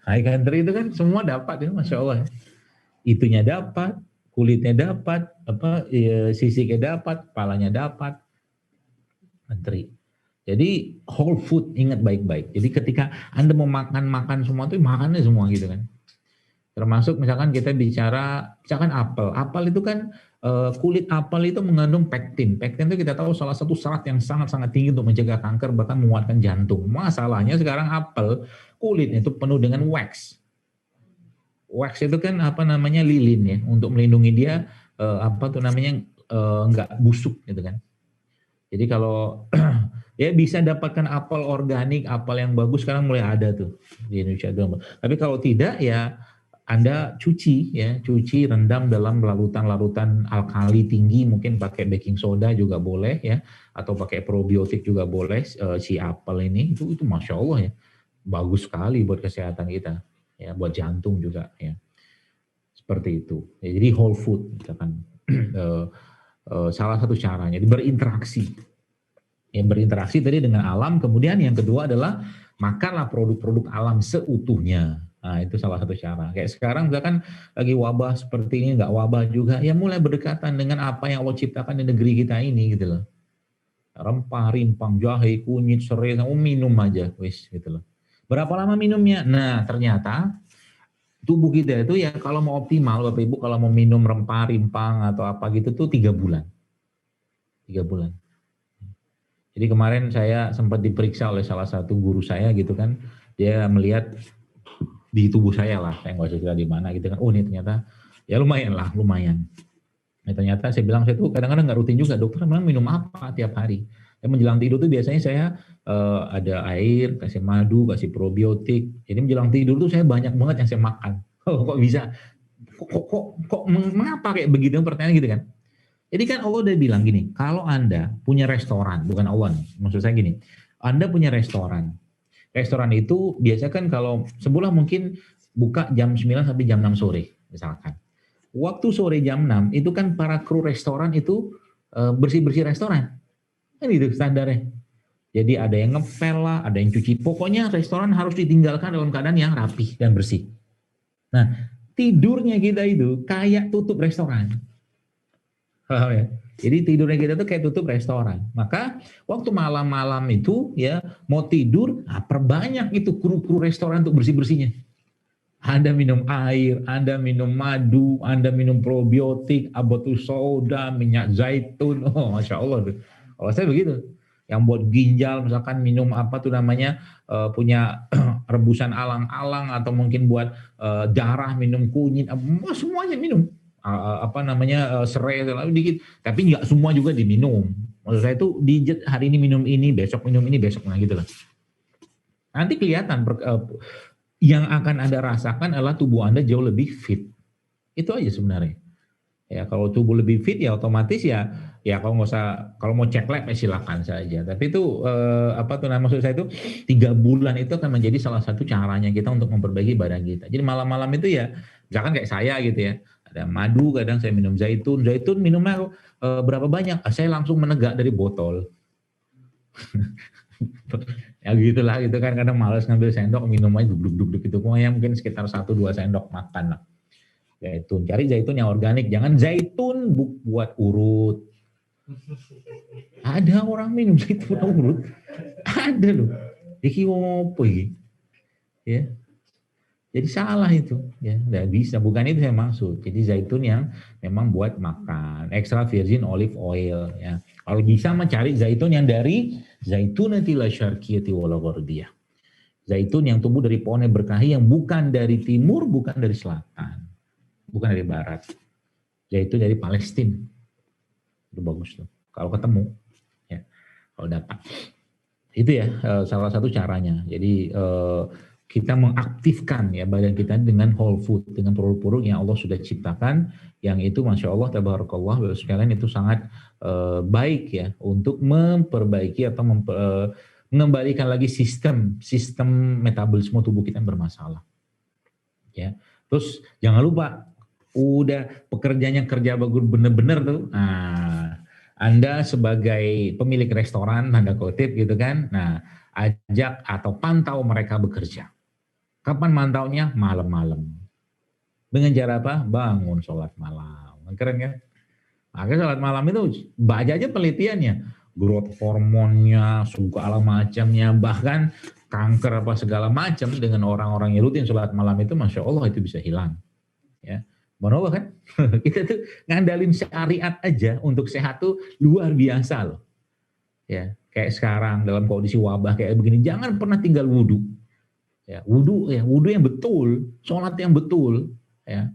Nah, ikan teri itu kan semua dapat ya, Masya Allah. Itunya dapat, kulitnya dapat, apa ya, sisiknya dapat, kepalanya dapat, menteri. Jadi whole food, ingat baik-baik. Jadi ketika Anda mau makan semua tuh makannya semua gitu kan. Termasuk misalkan kita bicara, misalkan apel. Apel itu kan kulit apel itu mengandung pektin. Pektin itu kita tahu salah satu serat yang sangat-sangat tinggi untuk mencegah kanker bahkan menguatkan jantung. Masalahnya sekarang apel kulitnya itu penuh dengan wax. Wax itu kan apa namanya lilin ya, untuk melindungi dia apa tuh namanya nggak busuk gitu kan. Jadi kalau ya bisa dapatkan apel organik, apel yang bagus sekarang mulai ada tuh di Indonesia. Tapi kalau tidak ya Anda cuci ya, cuci rendam dalam larutan-larutan alkali tinggi, mungkin pakai baking soda juga boleh ya, atau pakai probiotik juga boleh si apel ini itu Masya Allah ya, bagus sekali buat kesehatan kita ya, buat jantung juga ya. Seperti itu. Ya, jadi whole food misalkan salah satu caranya berinteraksi. Ya, berinteraksi tadi dengan alam, kemudian yang kedua adalah makanlah produk-produk alam seutuhnya. Nah, itu salah satu cara. Kayak sekarang misalkan lagi wabah seperti ini, nggak wabah juga, ya mulai berdekatan dengan apa yang Allah ciptakan di negeri kita ini gitu loh. Rempah, rimpang, jahe, kunyit, serai, minum aja, wis gitu loh. Berapa lama minumnya? Nah, ternyata tubuh kita itu ya kalau mau optimal, Bapak Ibu, kalau mau minum rempah, rimpang atau apa gitu tuh 3 bulan. 3 bulan. Jadi kemarin saya sempat diperiksa oleh salah satu guru saya gitu kan, dia melihat di tubuh saya lah, saya nggak usah cerita di mana gitu kan, oh ini ternyata ya lumayan lah, lumayan. Nah, ternyata saya bilang, saya tuh kadang-kadang nggak rutin juga, dokter memang minum apa tiap hari. Dan menjelang tidur tuh biasanya saya ada air, kasih madu, kasih probiotik. Jadi menjelang tidur tuh saya banyak banget yang saya makan. Oh, kok bisa? Kok mengapa kayak begitu? Pertanyaan gitu kan. Jadi kan Allah udah bilang gini, kalau Anda punya restoran, bukan Allah nih, maksud saya gini, Anda punya restoran. Restoran itu biasanya kan kalau sebulan mungkin buka jam 9 sampai jam 6 sore, misalkan. Waktu sore jam 6 itu kan para kru restoran itu bersih-bersih restoran. Kan itu standarnya. Jadi ada yang ngepel lah, ada yang cuci. Pokoknya restoran harus ditinggalkan dalam keadaan yang rapi dan bersih. Nah, tidurnya kita itu kayak tutup restoran. Paham ya? Jadi tidurnya kita tuh kayak tutup restoran. Maka waktu malam-malam itu ya mau tidur, perbanyak itu kru-kru restoran untuk bersih-bersihnya. Anda minum air, Anda minum madu, Anda minum probiotik, abatu soda, minyak zaitun. Oh, Masya Allah. Kalau saya begitu. Yang buat ginjal, misalkan minum apa tuh namanya, punya rebusan alang-alang, atau mungkin buat darah, minum kunyit, semuanya minum. Apa namanya, serai, lalu dikit. Tapi nggak semua juga diminum. Maksud saya itu, hari ini minum ini, besok minum ini, besok, nah gitu lah. Nanti kelihatan yang akan Anda rasakan adalah tubuh Anda jauh lebih fit. Itu aja sebenarnya. Ya kalau tubuh lebih fit ya otomatis ya kalau nggak usah, kalau mau cek lab ya silakan saja. Tapi itu apa tuh maksud saya itu 3 bulan itu akan menjadi salah satu caranya kita untuk memperbaiki badan kita. Jadi malam-malam itu ya misalkan kayak saya gitu ya. Ada madu, kadang saya minum zaitun. Zaitun minumnya berapa banyak? Saya langsung menegak dari botol. Ya gitulah gitu kan, kadang malas ngambil sendok, minum aja duduk-duduk gitu, pokoknya mungkin sekitar 1-2 sendok makan lah. Zaitun, cari zaitun yang organik, jangan zaitun buat urut. Ada orang minum zaitun urut, ada loh. Iki ngopo iki? Ya. Jadi salah itu, ya, nggak bisa. Bukan itu saya maksud. Jadi zaitun yang memang buat makan, extra virgin olive oil, ya. Kalau bisa mencari zaitun yang dari zaitunati la syarqiyati wala gharbiyah. Zaitun yang tumbuh dari pohon yang berkahi yang bukan dari timur, bukan dari selatan, bukan dari barat. Zaitun dari Palestina. Itu bagus tuh. Kalau ketemu, ya, kalau dapat. Itu ya salah satu caranya. Jadi kita mengaktifkan ya badan kita dengan whole food, dengan produk-produk yang Allah sudah ciptakan, yang itu masya Allah tabarakallah sekalian itu sangat baik ya untuk memperbaiki atau mengembalikan lagi sistem metabolisme tubuh kita yang bermasalah. Ya, terus jangan lupa udah pekerjaannya kerja bagus bener-bener tuh. Nah, Anda sebagai pemilik restoran tanda kutip gitu kan. Nah, ajak atau pantau mereka bekerja. Kapan mantaunya? Malam-malam. Dengan cara apa? Bangun sholat malam. Keren kan? Akhirnya sholat malam itu baca aja penelitiannya. Growth hormonnya, segala macamnya, bahkan kanker apa segala macam dengan orang-orang yang rutin sholat malam itu, masya Allah itu bisa hilang. Ya, Allah kan? Kita tuh ngandalin syariat aja untuk sehat tuh luar biasa loh. Ya, kayak sekarang dalam kondisi wabah kayak begini, jangan pernah tinggal wudhu. Ya, wudhu yang betul, sholat yang betul, ya.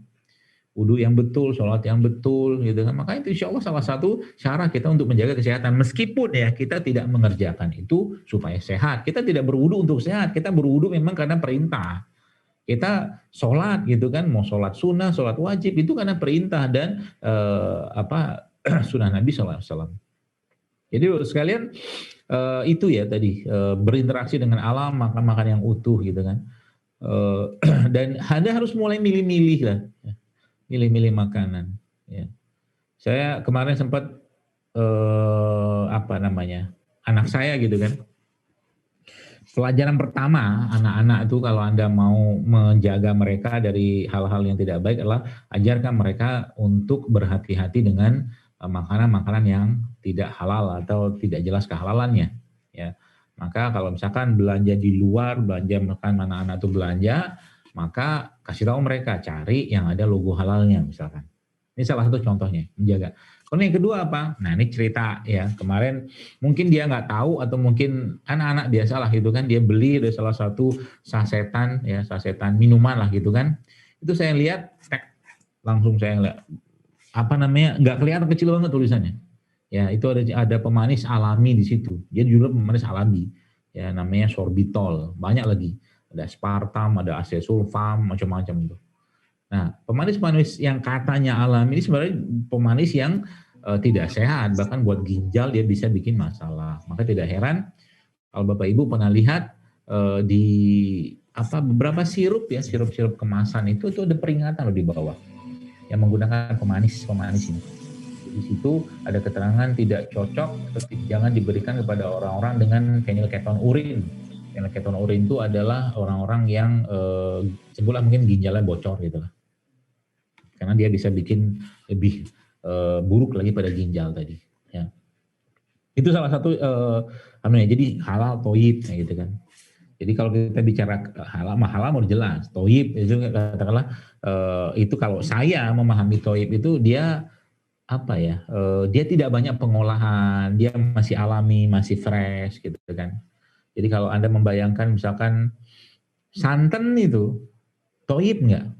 Wudhu yang betul, sholat yang betul, gitu kan. Maka itu insya Allah salah satu cara kita untuk menjaga kesehatan. Meskipun ya kita tidak mengerjakan itu supaya sehat. Kita tidak berwudhu untuk sehat. Kita berwudhu memang karena perintah. Kita sholat gitu kan, mau sholat sunnah, sholat wajib itu karena perintah dan sunnah Nabi SAW. Jadi sekalian itu ya tadi berinteraksi dengan alam, makan yang utuh gitu kan. Dan Anda harus mulai milih-milih lah. Milih-milih makanan. Ya. Saya kemarin sempat anak saya gitu kan. Pelajaran pertama anak-anak itu kalau Anda mau menjaga mereka dari hal-hal yang tidak baik adalah ajarkan mereka untuk berhati-hati dengan makanan-makanan yang tidak halal atau tidak jelas kehalalannya. Ya. Maka kalau misalkan belanja di luar, belanja makan anak-anak itu belanja, maka kasih tahu mereka cari yang ada logo halalnya misalkan. Ini salah satu contohnya menjaga. Kalau yang kedua apa? Nah ini cerita ya kemarin mungkin dia nggak tahu atau mungkin anak-anak biasalah gitu kan dia beli dari salah satu sasetan minuman lah gitu kan. Itu saya lihat langsung saya lihat nggak kelihatan kecil banget tulisannya. Ya itu ada pemanis alami di situ. Dia juga pemanis alami. Ya namanya sorbitol. Banyak lagi. Ada aspartam, ada acesulfam, macam-macam itu. Nah, pemanis-pemanis yang katanya alami ini sebenarnya pemanis yang tidak sehat, bahkan buat ginjal dia bisa bikin masalah. Maka tidak heran kalau Bapak Ibu pernah lihat di beberapa sirup kemasan itu ada peringatan di bawah yang menggunakan pemanis ini. Di situ ada keterangan tidak cocok, jangan diberikan kepada orang-orang dengan phenylketonurin. Phenylketonurin itu adalah orang-orang yang sebutlah mungkin ginjalnya bocor gitu lah. Karena dia bisa bikin lebih buruk lagi pada ginjal tadi. Ya. Itu salah satu jadi halal toyib gitu kan. Jadi kalau kita bicara halal mau jelas. Toyib itu katakanlah itu kalau saya memahami toyib itu dia dia tidak banyak pengolahan, dia masih alami, masih fresh gitu kan. Jadi kalau Anda membayangkan misalkan santan itu toyib enggak?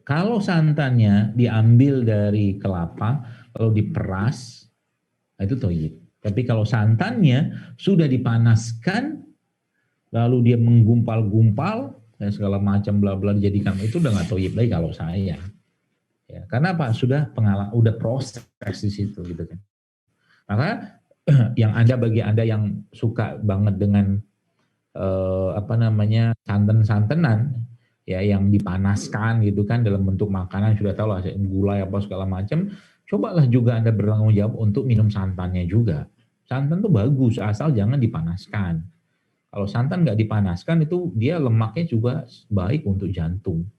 Kalau santannya diambil dari kelapa, lalu diperas, itu toyib. Tapi kalau santannya sudah dipanaskan, lalu dia menggumpal-gumpal, dan segala macam bla-bla dijadikan, itu udah nggak toyib lagi kalau saya. Ya, karena apa? Sudah udah proses di situ gitu kan. Maka bagi Anda yang suka banget dengan santan-santanan ya yang dipanaskan gitu kan dalam bentuk makanan sudah tahu lah gulai apa segala macam, cobalah juga Anda bertanggung jawab untuk minum santannya juga. Santan tuh bagus asal jangan dipanaskan. Kalau santan nggak dipanaskan itu dia lemaknya juga baik untuk jantung.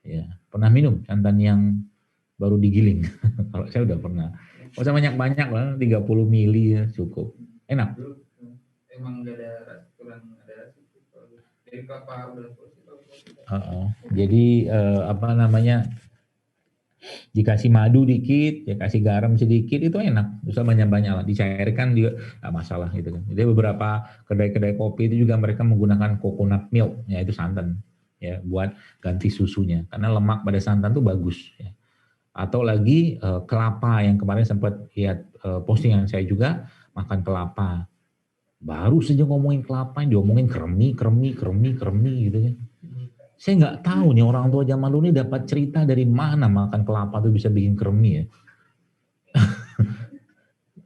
Ya, pernah minum santan yang baru digiling? Kalau saya udah pernah. Nggak usah banyak-banyak lah, 30 mili ya cukup. Enak. Emang nggak ada kurang ada Jadi apa namanya, dikasih madu dikit, ya kasih garam sedikit, itu enak. Bisa banyak-banyak lah, dicairkan juga nggak masalah gitu kan. Jadi beberapa kedai-kedai kopi itu juga mereka menggunakan coconut milk, ya itu santan, ya buat ganti susunya. Karena lemak pada santan tuh bagus. Ya. Atau lagi kelapa yang kemarin sempat lihat postingan saya juga, makan kelapa. Baru saja ngomongin kelapa, diomongin kremi gitu kan. Saya nggak tahu nih orang tua zaman dulu ini dapat cerita dari mana makan kelapa tuh bisa bikin kremi ya.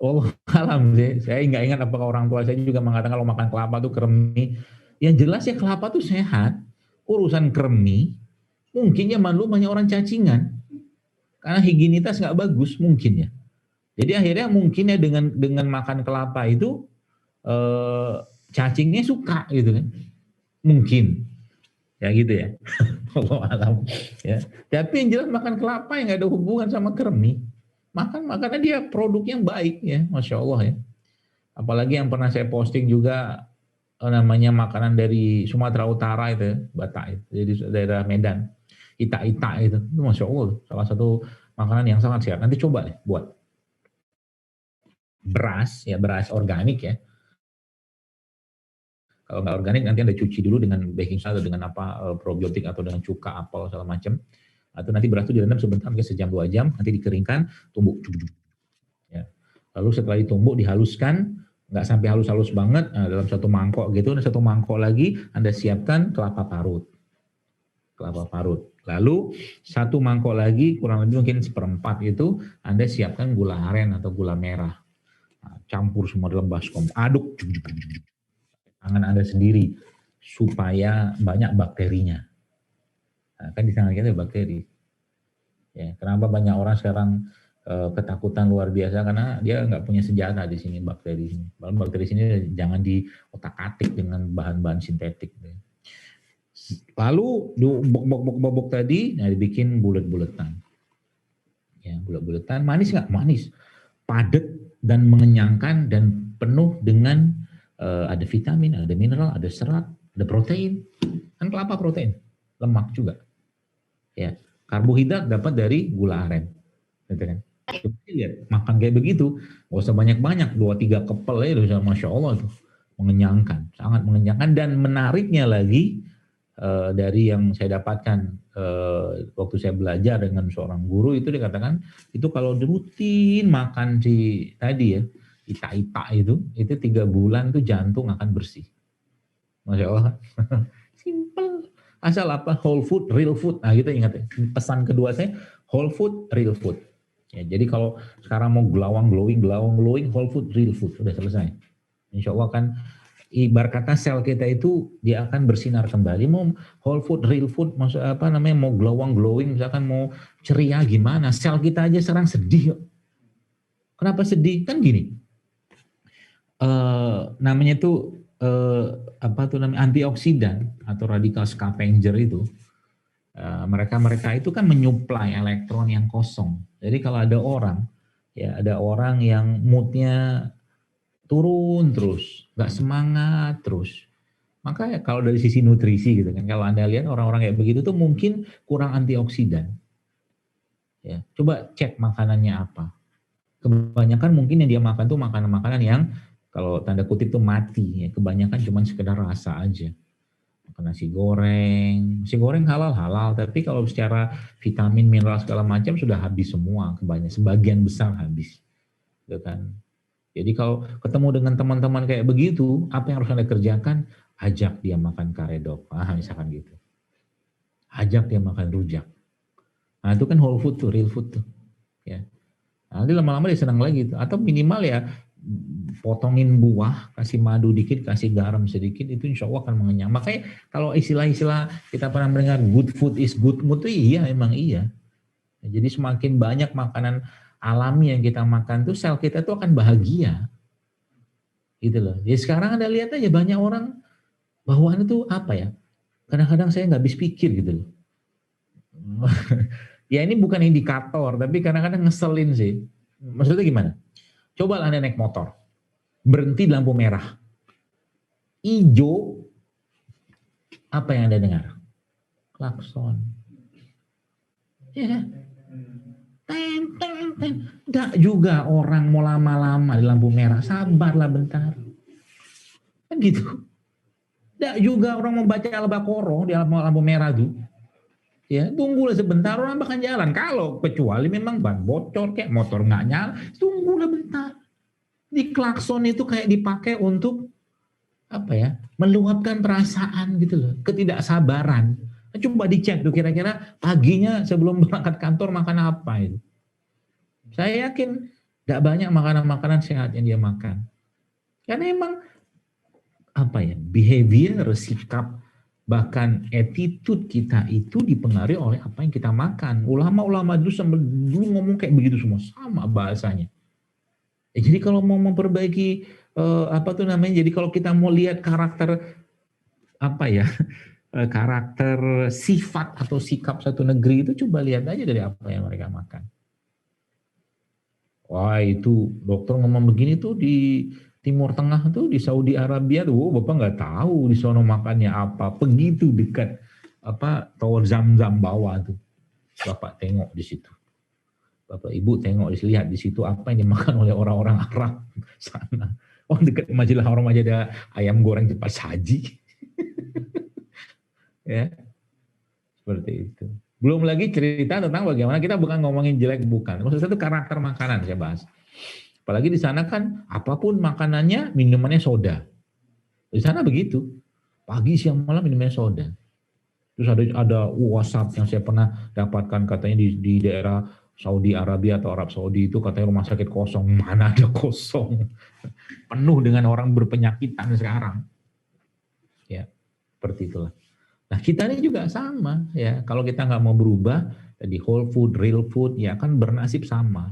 Oh alam sih, saya nggak ingat apakah orang tua saya juga mengatakan kalau makan kelapa tuh kremi. Yang jelas ya kelapa tuh sehat. Urusan kremi, mungkin zaman dulu banyak orang cacingan. Karena higienitas nggak bagus mungkin ya. Jadi akhirnya mungkin ya dengan makan kelapa itu cacingnya suka gitu kan. Mungkin. Ya gitu ya. Allah alam. Ya. Tapi yang jelas makan kelapa yang nggak ada hubungan sama kremi. Makanya dia produk yang baik ya, Masya Allah ya. Apalagi yang pernah saya posting juga namanya makanan dari Sumatera Utara itu, Batak itu, jadi daerah Medan, Ita-ita itu Masya Allah, salah satu makanan yang sangat sehat. Nanti coba deh buat beras ya, beras organik ya. Kalau nggak organik nanti Anda cuci dulu dengan baking soda, dengan apa probiotik atau dengan cuka apel segala macam. Atau nanti beras itu direndam sebentar, mungkin sejam 2 jam, nanti dikeringkan, tumbuk. Ya. Lalu setelah ditumbuk dihaluskan, nggak sampai halus-halus banget, dalam satu mangkok gitu, dan satu mangkok lagi Anda siapkan kelapa parut. Lalu satu mangkok lagi, kurang lebih mungkin 1/4 itu, Anda siapkan gula aren atau gula merah. Nah, campur semua dalam baskom, aduk. Tangan Anda sendiri, supaya banyak bakterinya. Nah, kan di tangan kita ada bakteri. Ya, kenapa banyak orang sekarang ketakutan luar biasa karena dia nggak punya senjata di sini bakteri sini. Bakteri sini jangan diotak-atik dengan bahan-bahan sintetik. Lalu bobok tadi, nah dibikin bulat-bulatan. Ya, bulat-bulatan manis nggak? Manis, padat dan mengenyangkan dan penuh dengan ada vitamin, ada mineral, ada serat, ada protein. Kan kelapa protein, lemak juga. Ya, karbohidrat dapat dari gula aren. Gitu kan? Lihat, makan kayak begitu, gak usah banyak-banyak, 2-3 kepel ya udah Masya Allah tuh. Mengenyangkan, sangat mengenyangkan, dan menariknya lagi dari yang saya dapatkan waktu saya belajar dengan seorang guru itu dikatakan, itu kalau rutin makan si tadi ya, ita-ita itu 3 bulan tuh jantung akan bersih. Masya Allah. Simple. Asal apa? Whole food, real food. Nah gitu ingat ya. Pesan kedua saya, whole food, real food. Ya, jadi kalau sekarang mau glowing, whole food, real food, sudah selesai. Insya Allah kan, ibarat kata sel kita itu dia akan bersinar kembali. Mau whole food, real food, maksud apa namanya, mau glowing, misalkan mau ceria gimana, sel kita aja sekarang sedih. Kenapa sedih? Kan gini, namanya tuh apa tuh namanya, antioksidan atau radikal scavenger itu. Mereka itu kan menyuplai elektron yang kosong. Jadi kalau ada orang yang moodnya turun terus, nggak semangat terus, maka ya kalau dari sisi nutrisi gitu kan, kalau Anda lihat orang-orang kayak begitu tuh mungkin kurang antioksidan. Ya, coba cek makanannya apa. Kebanyakan mungkin yang dia makan tuh makanan-makanan yang kalau tanda kutip tuh mati. Ya. Kebanyakan cuma sekedar rasa aja. Nasi goreng halal, tapi kalau secara vitamin, mineral segala macam sudah habis semua, sebagian besar habis, gitu kan. Jadi kalau ketemu dengan teman-teman kayak begitu, apa yang harus Anda kerjakan? Ajak dia makan karedok, misalkan gitu. Ajak dia makan rujak. Nah itu kan whole food tuh, real food tuh, ya. Nanti lama-lama dia senang lagi tuh. Atau minimal ya potongin buah, kasih madu dikit, kasih garam sedikit, itu insya Allah akan mengenyang. Makanya kalau istilah-istilah kita pernah mendengar good food is good mood, itu iya, emang iya. Jadi semakin banyak makanan alami yang kita makan tuh, sel kita tuh akan bahagia. Gitu loh. Ya sekarang Anda lihat aja banyak orang bawaan itu apa ya, kadang-kadang saya nggak habis pikir gitu loh. Ya ini bukan indikator, tapi kadang-kadang ngeselin sih. Maksudnya gimana? Coba Anda naik motor, berhenti di lampu merah, hijau, Apa yang Anda dengar? Klakson. Ya kan? Ten, ten, ten. Nggak juga orang mau lama-lama di lampu merah. Sabarlah bentar. Kan gitu. Nggak juga orang mau baca Al-Baqarah di lampu merah tuh. Ya, tunggulah sebentar orang bakal jalan. Kalau kecuali memang ban bocor kayak motor nggak nyala, tunggulah bentar. Di klakson itu kayak dipakai untuk apa ya? Meluapkan perasaan gitu loh, ketidaksabaran. Coba dicek tuh kira-kira paginya sebelum berangkat kantor makan apa itu. Saya yakin nggak banyak makanan-makanan sehat yang dia makan. Karena emang apa ya, behavior, sikap, bahkan attitude kita itu dipengaruhi oleh apa yang kita makan. Ulama-ulama dulu ngomong kayak begitu semua, sama bahasanya. Jadi kalau mau memperbaiki apa tuh namanya, jadi kalau kita mau lihat karakter apa ya, karakter sifat atau sikap satu negeri itu coba lihat aja dari apa yang mereka makan. Wah itu dokter ngomong begini tuh di Timur Tengah tuh di Saudi Arabia tuh, Bapak nggak tahu di sono makannya apa. Begitu dekat apa Tower Zam-Zam bawah tuh, Bapak tengok di situ. Bapak Ibu tengok lihat di situ apa yang dimakan oleh orang-orang Arab sana. Oh dekat Masjidil Haram aja ada ayam goreng cepat saji, ya seperti itu. Belum lagi cerita tentang bagaimana kita bukan ngomongin jelek bukan. Maksud saya itu karakter makanan saya bahas. Apalagi di sana kan apapun makanannya, minumannya soda. Di sana begitu. Pagi, siang, malam minumannya soda. Terus ada WhatsApp yang saya pernah dapatkan katanya di daerah Saudi Arabia atau Arab Saudi itu katanya rumah sakit kosong. Mana ada kosong? Penuh dengan orang berpenyakitan sekarang. Ya, seperti itulah. Nah kita ini juga sama ya. Kalau kita nggak mau berubah, di whole food, real food, ya kan bernasib sama.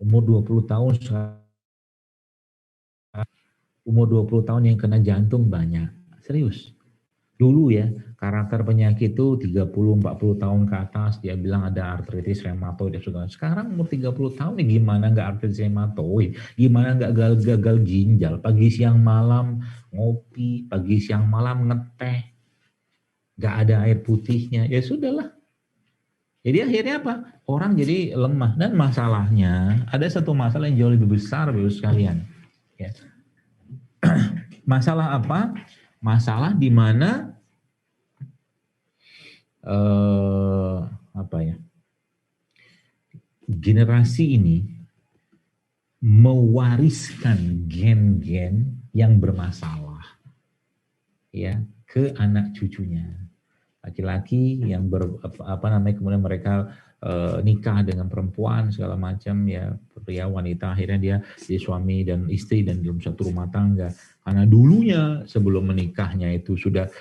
Umur 20 tahun umur 20 tahun yang kena jantung banyak. Serius. Dulu ya, karakter penyakit itu 30-40 tahun ke atas, dia bilang ada artritis reumatoid dan segala. Sekarang umur 30 tahun nih gimana nggak artritis reumatoid, gimana nggak gagal ginjal, pagi siang malam ngopi, pagi siang malam ngeteh, nggak ada air putihnya, ya sudahlah. Jadi akhirnya apa? Orang jadi lemah dan masalahnya ada satu masalah yang jauh lebih besar, Bapak sekalian. Ya. Masalah apa? Masalah di mana apa ya? Generasi ini mewariskan gen-gen yang bermasalah ya ke anak cucunya. Laki-laki yang apa namanya kemudian mereka nikah dengan perempuan segala macam ya, pria wanita akhirnya dia jadi suami dan istri dan dalam satu rumah tangga. Karena dulunya sebelum menikahnya itu sudah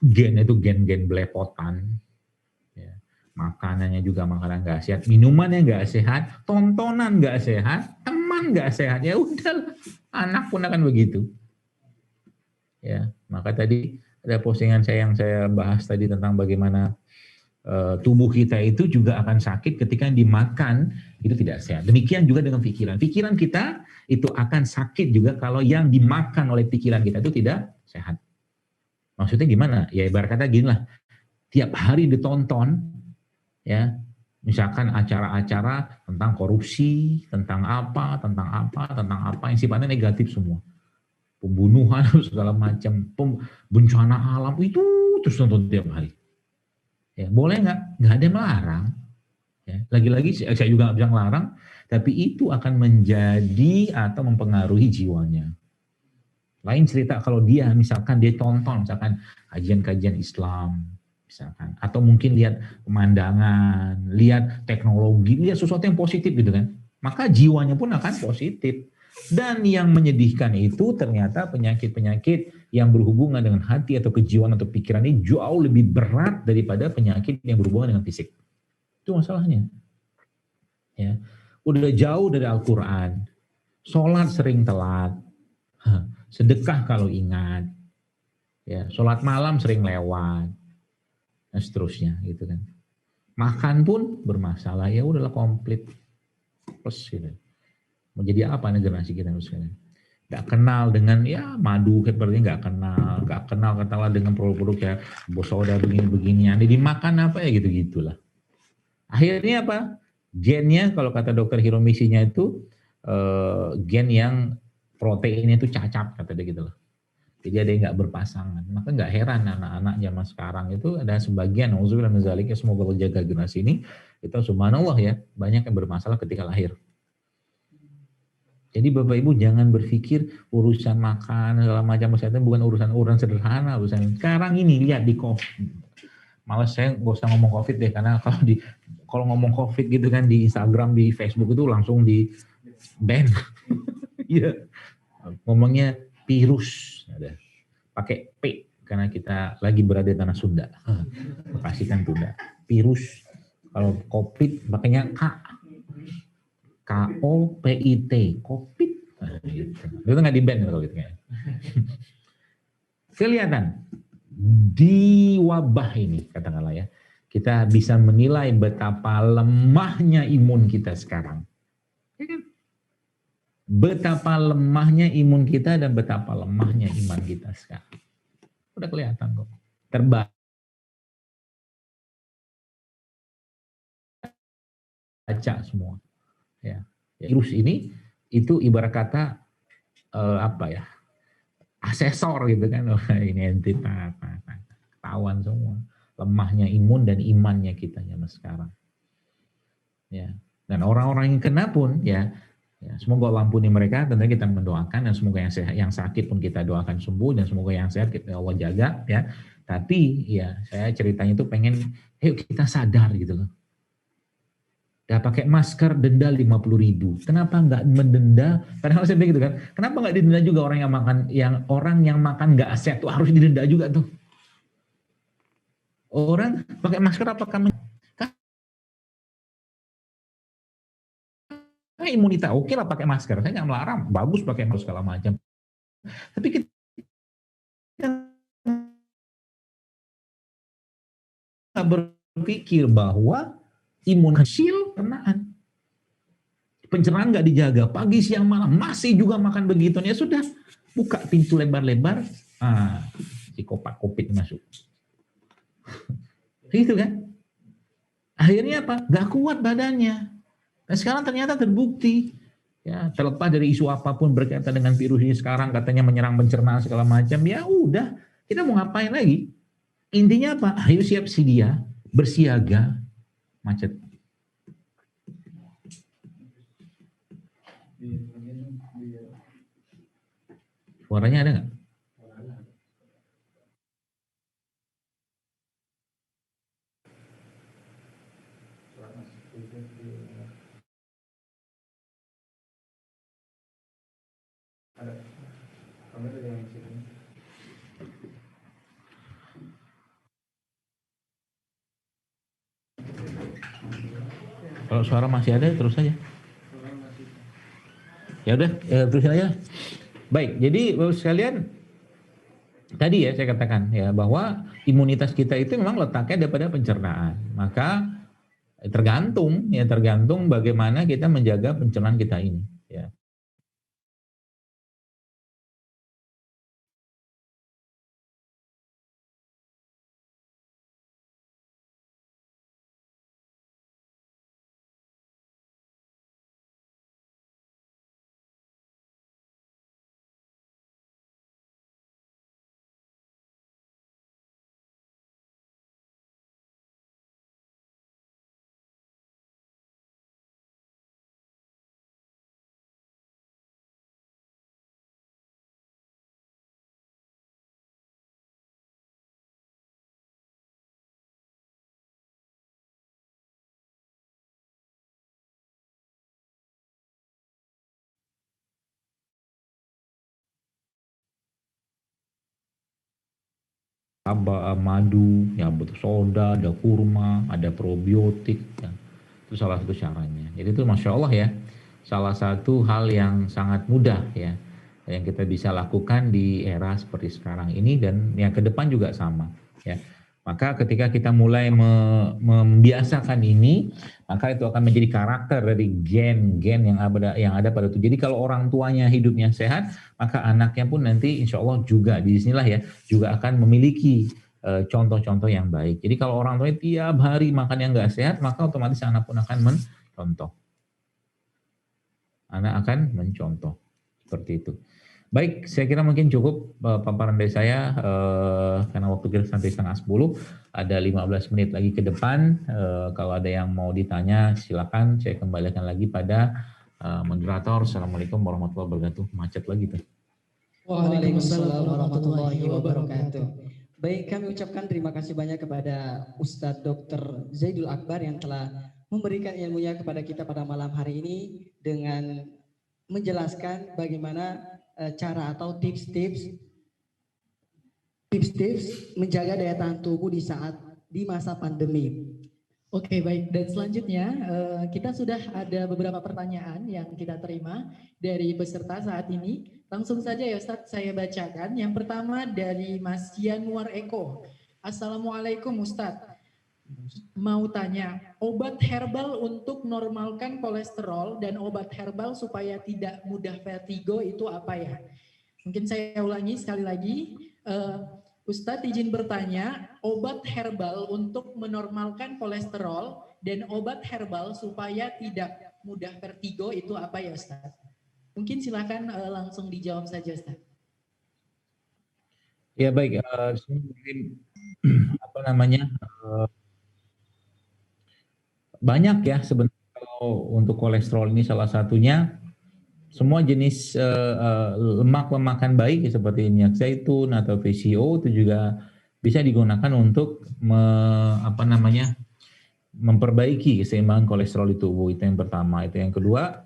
gen itu gen-gen belepotan. Ya. Makanannya juga makanan nggak sehat, minumannya nggak sehat, tontonan nggak sehat, teman nggak sehat, ya udah anak pun akan begitu. Ya, maka tadi ada postingan saya yang saya bahas tadi tentang bagaimana tubuh kita itu juga akan sakit ketika dimakan itu tidak sehat. Demikian juga dengan pikiran. Pikiran kita itu akan sakit juga kalau yang dimakan oleh pikiran kita itu tidak sehat. Maksudnya gimana? Ya ibarat kata gini lah, tiap hari ditonton ya, misalkan acara-acara tentang korupsi, tentang apa yang sifatnya negatif semua. Pembunuhan segala macam, bencana alam itu terus nonton tiap hari. Ya, boleh nggak? Nggak ada yang melarang. Ya, lagi-lagi saya juga nggak bisa melarang, tapi itu akan menjadi atau mempengaruhi jiwanya. Lain cerita kalau dia misalkan dia tonton misalkan kajian-kajian Islam misalkan, atau mungkin lihat pemandangan, lihat teknologi, lihat sesuatu yang positif gitu kan, maka jiwanya pun akan positif. Dan yang menyedihkan itu ternyata penyakit-penyakit yang berhubungan dengan hati atau kejiwaan atau pikiran ini jauh lebih berat daripada penyakit yang berhubungan dengan fisik. Itu masalahnya. Ya. Udah jauh dari Al-Quran, sholat sering telat, sedekah kalau ingat, ya, sholat malam sering lewat, dan seterusnya gitu kan. Makan pun bermasalah, ya udahlah komplit plus gitu. Mau jadi apa nih generasi kita sekarang? nggak kenal dengan ya madu seperti nggak kenal katalah dengan produk-produk ya soda begini-begini, yang dimakan apa ya gitu-gitulah. Akhirnya apa? Gennya kalau kata dokter Hiromisinya itu gen yang proteinnya itu cacat kata dia gitu loh. Jadi ada yang nggak berpasangan. Maka nggak heran anak-anak zaman sekarang itu ada sebagian, auzubillah min dzalik, semoga Allah jaga generasi ini, itu subhanallah ya, banyak yang bermasalah ketika lahir. Jadi Bapak Ibu jangan berpikir urusan makan segala macam kesehatan bukan urusan sederhana. Sekarang ini lihat di COVID. Malas saya nggak usah ngomong COVID deh, karena kalau ngomong COVID gitu kan di Instagram, di Facebook itu langsung di ban. Iya. Ngomongnya virus, ada pakai P karena kita lagi berada di tanah Sunda. Bekasi kan Sunda. Virus. Kalau COVID pakainya K. COVID, COVID. Nah, gitu. Itu nggak di ban kalau gitu kan. Kelihatan di wabah ini katakanlah ya, kita bisa menilai betapa lemahnya imun kita sekarang. Betapa lemahnya imun kita dan betapa lemahnya iman kita sekarang. Udah kelihatan kok. Terbaca semua. Ya. Virus ini itu ibarat kata apa ya? Asesor gitu kan. Ini entitas ketahuan semua. Lemahnya imun dan imannya kita zaman sekarang. Ya. Dan orang-orang yang kena pun ya, semoga Allah ampuni mereka, tentunya kita mendoakan, dan semoga yang sakit pun kita doakan sembuh, dan semoga yang sehat kita Allah jaga ya. Tapi ya saya ceritanya itu pengen ayo kita sadar gitu loh. Gak pakai masker denda 50.000. Kenapa nggak mendenda? Padahal saya begitu kan. Kenapa nggak didenda juga orang yang makan nggak sehat tuh harus didenda juga tuh. Orang pakai masker apakah imunitas oke lah pakai masker, saya nggak melarang, bagus pakai masker segala macam. Tapi kita nggak berpikir bahwa imun hasil kenaan, pencernaan nggak dijaga, pagi siang malam masih juga makan begitu, ya sudah buka pintu lebar-lebar, si kopak COVID masuk, gitu kan? Akhirnya apa? Nggak kuat badannya. Dan sekarang ternyata terbukti, ya terlepas dari isu apapun berkaitan dengan virus ini sekarang katanya menyerang pencernaan segala macam, ya udah kita mau ngapain lagi? Intinya apa? Ayo siap sedia, bersiaga, macet. Suaranya ada nggak? Kalau suara masih ada terus saja. Ya udah, terus aja. Baik, jadi Bapak sekalian, tadi ya saya katakan ya bahwa imunitas kita itu memang letaknya daripada pencernaan. Maka tergantung bagaimana kita menjaga pencernaan kita ini. Ya. Madu, ya betul, soda, ada kurma, ada probiotik, ya. Itu salah satu caranya. Jadi itu masya Allah ya, salah satu hal yang sangat mudah ya, yang kita bisa lakukan di era seperti sekarang ini, dan yang ke depan juga sama ya. Maka ketika kita mulai membiasakan ini, maka itu akan menjadi karakter dari gen-gen yang ada pada itu. Jadi kalau orang tuanya hidupnya sehat, maka anaknya pun nanti insya Allah juga di sinilah ya, juga akan memiliki contoh-contoh yang baik. Jadi kalau orang tuanya tiap hari makan yang nggak sehat, maka otomatis anak pun akan mencontoh. Anak akan mencontoh. Seperti itu. Baik, saya kira mungkin cukup paparan dari saya karena waktu kita sampai 9:30, ada 15 menit lagi ke depan. Kalau ada yang mau ditanya silakan, saya kembalikan lagi pada moderator. Assalamualaikum warahmatullahi wabarakatuh. Macet lagi tuh. Waalaikumsalam warahmatullahi wabarakatuh. Baik, kami ucapkan terima kasih banyak kepada Ustadz Dr. Zaidul Akbar yang telah memberikan ilmunya kepada kita pada malam hari ini dengan menjelaskan bagaimana cara atau tips-tips menjaga daya tahan tubuh di masa pandemi. Oke, baik. Dan selanjutnya kita sudah ada beberapa pertanyaan yang kita terima dari peserta saat ini. Langsung saja ya Ustadz, saya bacakan. Yang pertama dari Mas Yanuar Eko. Assalamualaikum Ustadz. Mau tanya, obat herbal untuk normalkan kolesterol dan obat herbal supaya tidak mudah vertigo itu apa ya? Mungkin saya ulangi sekali lagi. Ustadz izin bertanya, obat herbal untuk menormalkan kolesterol dan obat herbal supaya tidak mudah vertigo itu apa ya Ustadz? Mungkin silakan langsung dijawab saja Ustadz. Ya baik, apa namanya, banyak ya sebenarnya kalau untuk kolesterol ini salah satunya. Semua jenis lemak-lemakan baik seperti minyak zaitun atau VCO itu juga bisa digunakan untuk memperbaiki keseimbangan kolesterol di tubuh. Itu yang pertama. Itu yang kedua,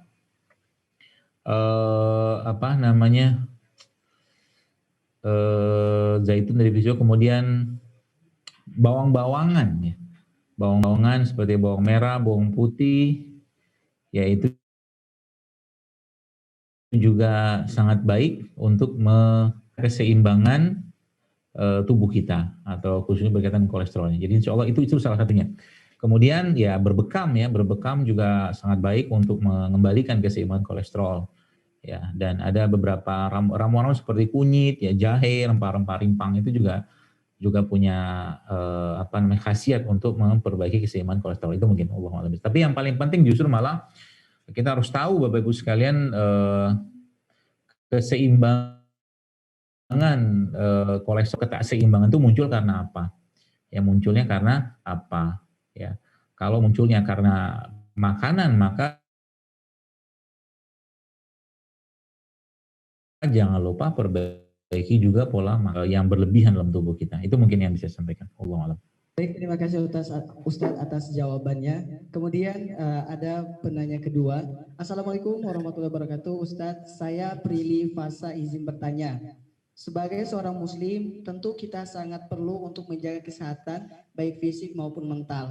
zaitun dari VCO, kemudian bawang-bawangan ya. Bawang-bawangan seperti bawang merah, bawang putih, yaitu juga sangat baik untuk keseimbangan tubuh kita atau khususnya berkaitan kolesterolnya. Jadi insya Allah itu salah satunya. Kemudian ya berbekam juga sangat baik untuk mengembalikan keseimbangan kolesterol. Ya, dan ada beberapa ramuan seperti kunyit, ya jahe, rempah-rempah rimpang itu juga punya khasiat untuk memperbaiki keseimbangan kolesterol. Itu mungkin Allah a'lam. Tapi yang paling penting justru malah kita harus tahu Bapak Ibu sekalian keseimbangan kolesterol, keseimbangan itu muncul karena apa? Ya munculnya karena apa? Ya, kalau munculnya karena makanan maka jangan lupa perbaiki juga pola yang berlebihan dalam tubuh kita. Itu mungkin yang bisa saya sampaikan. Allah a'lam. Baik, terima kasih Ustadz atas jawabannya. Kemudian ada penanya kedua. Assalamualaikum warahmatullahi wabarakatuh. Ustadz, saya Prilly Fasa izin bertanya. Sebagai seorang muslim, tentu kita sangat perlu untuk menjaga kesehatan baik fisik maupun mental.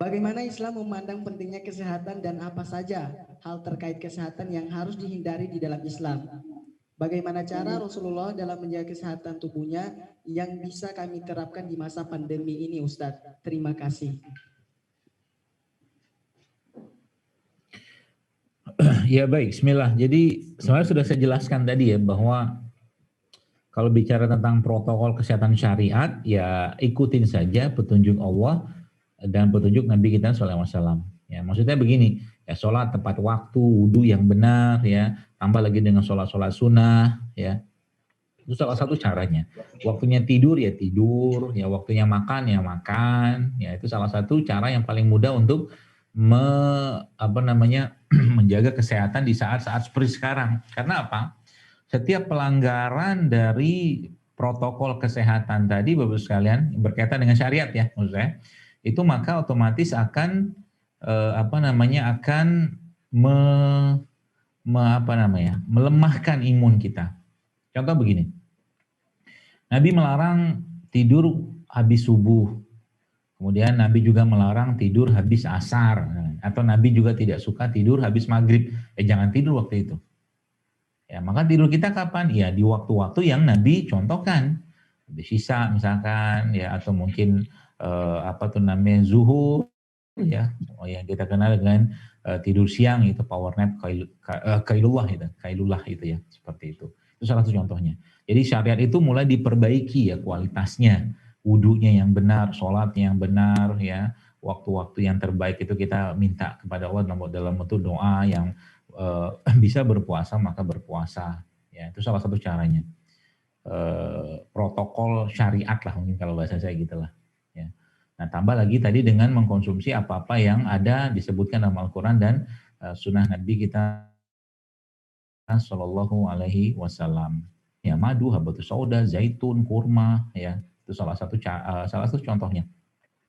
Bagaimana Islam memandang pentingnya kesehatan dan apa saja hal terkait kesehatan yang harus dihindari di dalam Islam? Bagaimana cara Rasulullah dalam menjaga kesehatan tubuhnya yang bisa kami terapkan di masa pandemi ini, Ustadz? Terima kasih. Ya baik, bismillah. Jadi sebenarnya sudah saya jelaskan tadi ya bahwa kalau bicara tentang protokol kesehatan syariat, ya ikutin saja petunjuk Allah dan petunjuk Nabi kita SAW. Ya, maksudnya begini, ya sholat tepat waktu, wudhu yang benar, ya tambah lagi dengan sholat sunnah, ya itu salah satu caranya. Waktunya tidur ya tidur, ya waktunya makan ya makan, ya itu salah satu cara yang paling mudah untuk menjaga kesehatan di saat-saat seperti sekarang. Karena apa? Setiap pelanggaran dari protokol kesehatan tadi, Bapak Sekalian, berkaitan dengan syariat ya, maksud saya, itu maka otomatis akan melemahkan imun kita. Contoh begini, Nabi melarang tidur habis subuh, kemudian Nabi juga melarang tidur habis asar, atau Nabi juga tidak suka tidur habis maghrib. Jangan tidur waktu itu. Ya, maka tidur kita kapan? Ya di waktu-waktu yang Nabi contohkan. sisa misalkan ya, atau mungkin apa tuh namanya zuhur ya, yang kita kenal dengan tidur siang itu power nap, kailullah itu ya, seperti itu. Itu salah satu contohnya. Jadi syariat itu mulai diperbaiki ya kualitasnya, wudunya yang benar, sholatnya yang benar ya, waktu-waktu yang terbaik itu kita minta kepada Allah dalam bentuk doa yang bisa berpuasa maka berpuasa ya, itu salah satu caranya. Protokol syariat lah mungkin kalau bahasa saya gitulah ya. Nah, tambah lagi tadi dengan mengkonsumsi apa-apa yang ada disebutkan dalam Al-Quran dan sunnah Nabi kita Shallallahu Alaihi Wasallam. Ya, madu, habatus sauda, zaitun, kurma, ya itu salah satu contohnya.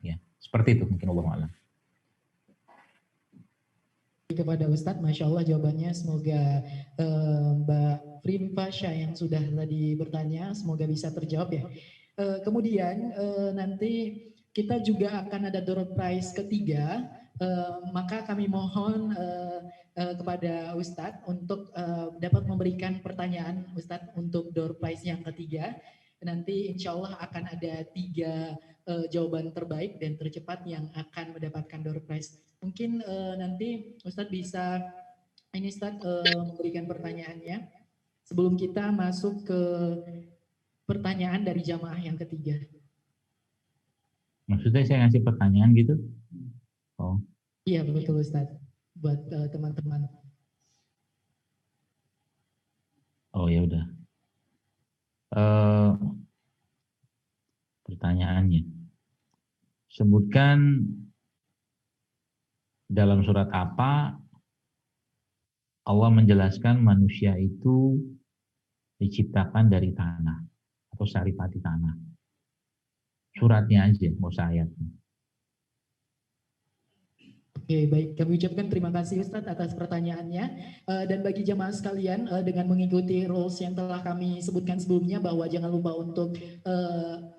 Ya, seperti itu mungkin Allah alam. Kepada Ustadz, Masya Allah jawabannya. Semoga Mbak Prim Fasha yang sudah tadi bertanya, semoga bisa terjawab ya. Kemudian nanti kita juga akan ada door prize ketiga, maka kami mohon kepada Ustadz untuk dapat memberikan pertanyaan Ustadz untuk door prize yang ketiga. Nanti insya Allah akan ada 3 jawaban terbaik dan tercepat yang akan mendapatkan door prize. Mungkin nanti Ustadz bisa memberikan pertanyaannya sebelum kita masuk ke pertanyaan dari jamaah yang ketiga. Maksudnya saya ngasih pertanyaan gitu? Oh. Iya betul Ustadz, buat teman-teman. Oh ya udah. Pertanyaannya, sebutkan dalam surat apa Allah menjelaskan manusia itu diciptakan dari tanah atau saripati tanah. Suratnya aja, mau usah ayatnya. Oke, baik. Kami ucapkan terima kasih Ustadz atas pertanyaannya. Dan bagi jamaah sekalian, dengan mengikuti rules yang telah kami sebutkan sebelumnya, bahwa jangan lupa untuk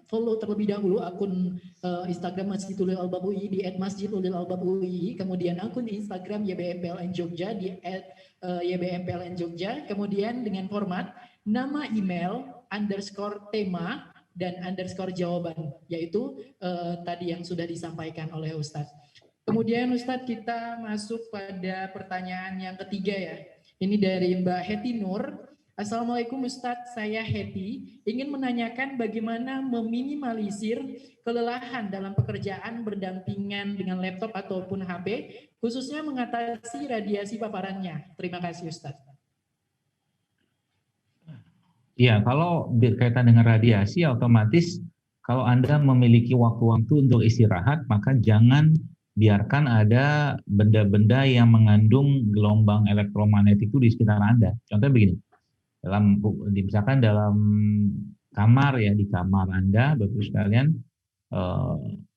follow terlebih dahulu akun Instagram Masjidul Al-Bab UI di @masjidul-albab-ui, kemudian akun Instagram YBMPLN Jogja di @YBMPLN Jogja, kemudian dengan format nama, email, _tema, dan _jawaban, yaitu tadi yang sudah disampaikan oleh Ustadz. Kemudian Ustadz kita masuk pada pertanyaan yang ketiga ya. Ini dari Mbak Heti Nur. Assalamualaikum Ustadz, saya Heti. Ingin menanyakan bagaimana meminimalisir kelelahan dalam pekerjaan berdampingan dengan laptop ataupun HP, khususnya mengatasi radiasi paparannya. Terima kasih Ustadz. Ya, kalau berkaitan dengan radiasi, otomatis kalau Anda memiliki waktu-waktu untuk istirahat, maka jangan biarkan ada benda-benda yang mengandung gelombang elektromagnetik itu di sekitar Anda. Contohnya begini, misalkan dalam kamar ya, di kamar Anda, Bapak sekalian,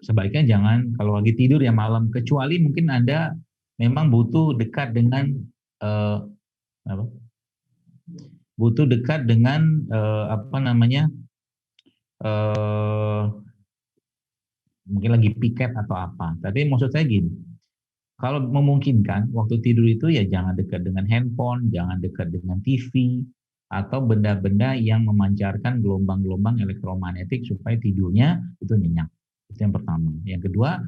sebaiknya jangan kalau lagi tidur ya malam, kecuali mungkin Anda memang butuh dekat dengan mungkin lagi piket atau apa. Tapi maksud saya gini, kalau memungkinkan waktu tidur itu ya jangan dekat dengan handphone, jangan dekat dengan TV, atau benda-benda yang memancarkan gelombang-gelombang elektromagnetik supaya tidurnya itu nyenyak. Itu yang pertama. Yang kedua,